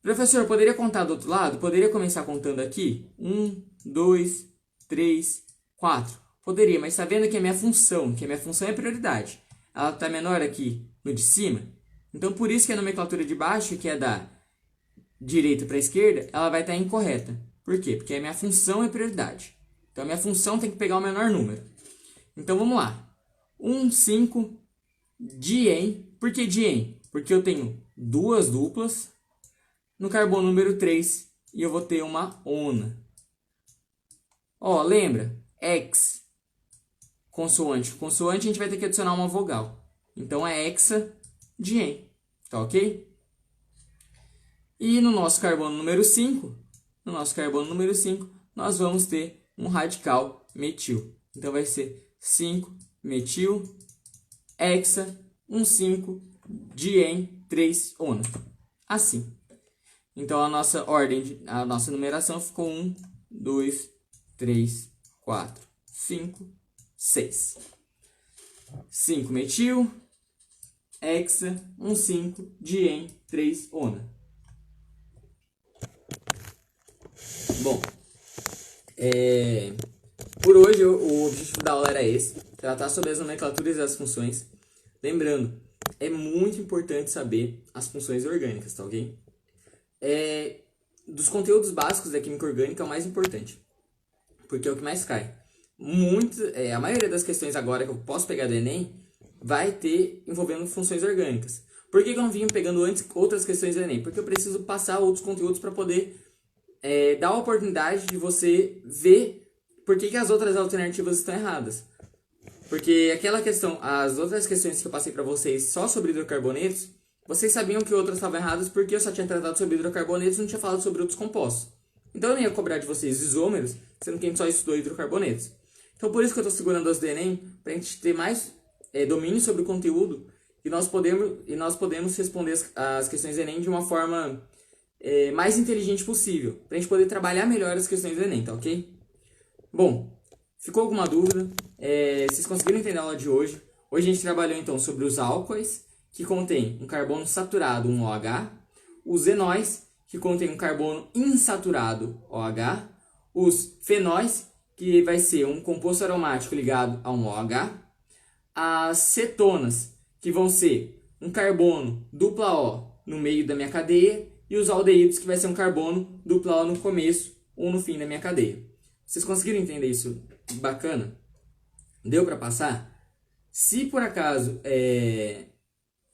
A: Professor, poderia contar do outro lado? Poderia começar contando aqui? 1, 2, 3, 4. Poderia, mas está vendo que a minha função é prioridade. Ela está menor aqui no de cima. Então, por isso que a nomenclatura de baixo, que é da direita para a esquerda, ela vai estar incorreta. Por quê? Porque a minha função é prioridade. Então, a minha função tem que pegar o menor número. Então, vamos lá. 1, 5, dien. Por que dien? Porque eu tenho duas duplas no carbono número 3 e eu vou ter uma ona. Ó, lembra? X. consoante. Consoante a gente vai ter que adicionar uma vogal. Então é hexa-dien, tá ok? E no nosso carbono número 5, nós vamos ter um radical metil. Então vai ser 5-metil, hexa, 1,5-dien, 3-ona. Assim. Então a nossa ordem, a nossa numeração ficou 1, 2, 3, 4, 5, 6. 5-metil, hexa, 1,5-dien, 3-ona. Bom, por hoje o objetivo da aula era esse, tratar sobre as nomenclaturas e as funções. Lembrando, é muito importante saber as funções orgânicas, tá ok? Dos conteúdos básicos da química orgânica é o mais importante, porque é o que mais cai. A maioria das questões agora que eu posso pegar do Enem vai ter envolvendo funções orgânicas. Por que eu não vim pegando antes outras questões do Enem? Porque eu preciso passar outros conteúdos para poder dar a oportunidade de você ver por que as outras alternativas estão erradas. Porque as outras questões que eu passei para vocês só sobre hidrocarbonetos, vocês sabiam que outras estavam erradas porque eu só tinha tratado sobre hidrocarbonetos e não tinha falado sobre outros compostos. Então eu não ia cobrar de vocês isômeros, sendo que a gente só estudou hidrocarbonetos. Então por isso que eu estou segurando as do Enem, para a gente ter mais domínio sobre o conteúdo e nós podemos responder as questões do Enem de uma forma mais inteligente possível, para a gente poder trabalhar melhor as questões do Enem, tá ok? Bom, ficou alguma dúvida? Vocês conseguiram entender a aula de hoje? Hoje a gente trabalhou então sobre os álcoois, que contém um carbono saturado, um OH, os enóis, que contém um carbono insaturado, OH, os fenóis, que vai ser um composto aromático ligado a um OH, as cetonas, que vão ser um carbono dupla O no meio da minha cadeia, e os aldeídos, que vai ser um carbono dupla O no começo ou no fim da minha cadeia. Vocês conseguiram entender isso? Bacana? Deu para passar? Se por acaso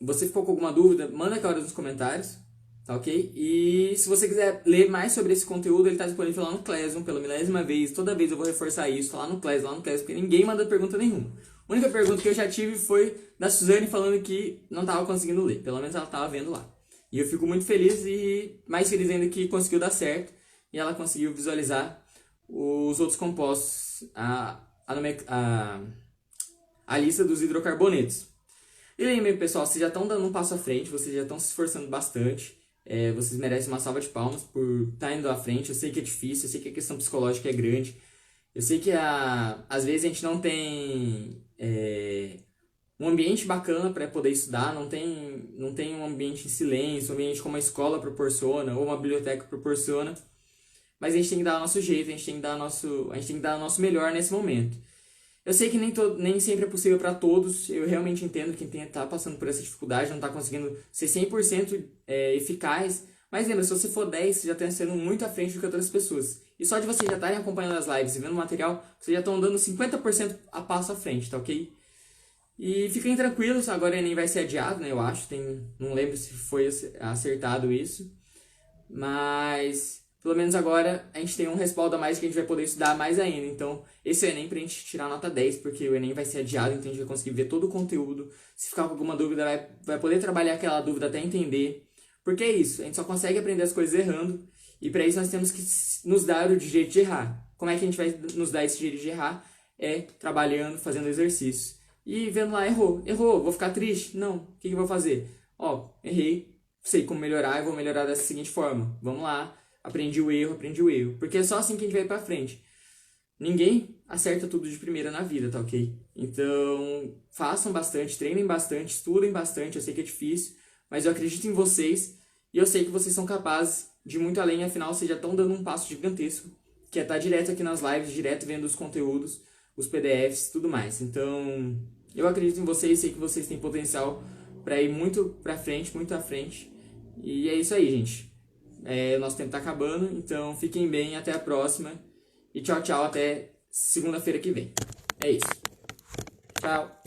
A: você ficou com alguma dúvida, manda aquela nos comentários, tá ok? E se você quiser ler mais sobre esse conteúdo, ele está disponível lá no Classroom pela milésima vez. Toda vez eu vou reforçar isso, tá lá no Classroom, porque ninguém manda pergunta nenhuma. A única pergunta que eu já tive foi da Suzane falando que não estava conseguindo ler. Pelo menos ela estava vendo lá. E eu fico muito feliz e mais feliz ainda que conseguiu dar certo. E ela conseguiu visualizar os outros compostos, a lista dos hidrocarbonetos. E lembrem, pessoal, vocês já estão dando um passo à frente, vocês já estão se esforçando bastante. Vocês merecem uma salva de palmas por estar indo à frente. Eu sei que é difícil, eu sei que a questão psicológica é grande. Eu sei que às vezes a gente não tem um ambiente bacana para poder estudar, não tem um ambiente em silêncio, um ambiente como a escola proporciona ou uma biblioteca proporciona. Mas a gente tem que dar o nosso jeito, a gente tem que dar o nosso melhor nesse momento. Eu sei que nem sempre é possível para todos, eu realmente entendo quem está passando por essa dificuldade, não está conseguindo ser 100% eficaz, mas lembra, se você for 10, você já está sendo muito à frente do que outras pessoas. E só de vocês já estarem acompanhando as lives e vendo o material, vocês já estão dando 50% a passo à frente, tá ok? E fiquem tranquilos, agora o Enem vai ser adiado, né, eu acho, não lembro se foi acertado isso, mas pelo menos agora a gente tem um respaldo a mais que a gente vai poder estudar mais ainda. Então, esse é o Enem pra gente tirar nota 10, porque o Enem vai ser adiado, então a gente vai conseguir ver todo o conteúdo. Se ficar com alguma dúvida, vai poder trabalhar aquela dúvida até entender. Porque é isso, a gente só consegue aprender as coisas errando, e para isso nós temos que nos dar o direito de errar. Como é que a gente vai nos dar esse direito de errar? Trabalhando, fazendo exercício. E vendo lá, errou, vou ficar triste? Não, o que eu vou fazer? Errei, sei como melhorar, eu vou melhorar dessa seguinte forma. Vamos lá. Aprendi o erro. Porque é só assim que a gente vai pra frente. Ninguém acerta tudo de primeira na vida, tá ok? Então, façam bastante, treinem bastante, estudem bastante. Eu sei que é difícil, mas eu acredito em vocês. E eu sei que vocês são capazes de ir muito além. Afinal, vocês já estão dando um passo gigantesco, que é estar direto aqui nas lives, direto vendo os conteúdos, os PDFs e tudo mais. Então, eu acredito em vocês, sei que vocês têm potencial para ir muito pra frente, muito à frente. E é isso aí, gente. Nosso tempo tá acabando, então fiquem bem, até a próxima. E tchau, tchau, até segunda-feira que vem. É isso. Tchau.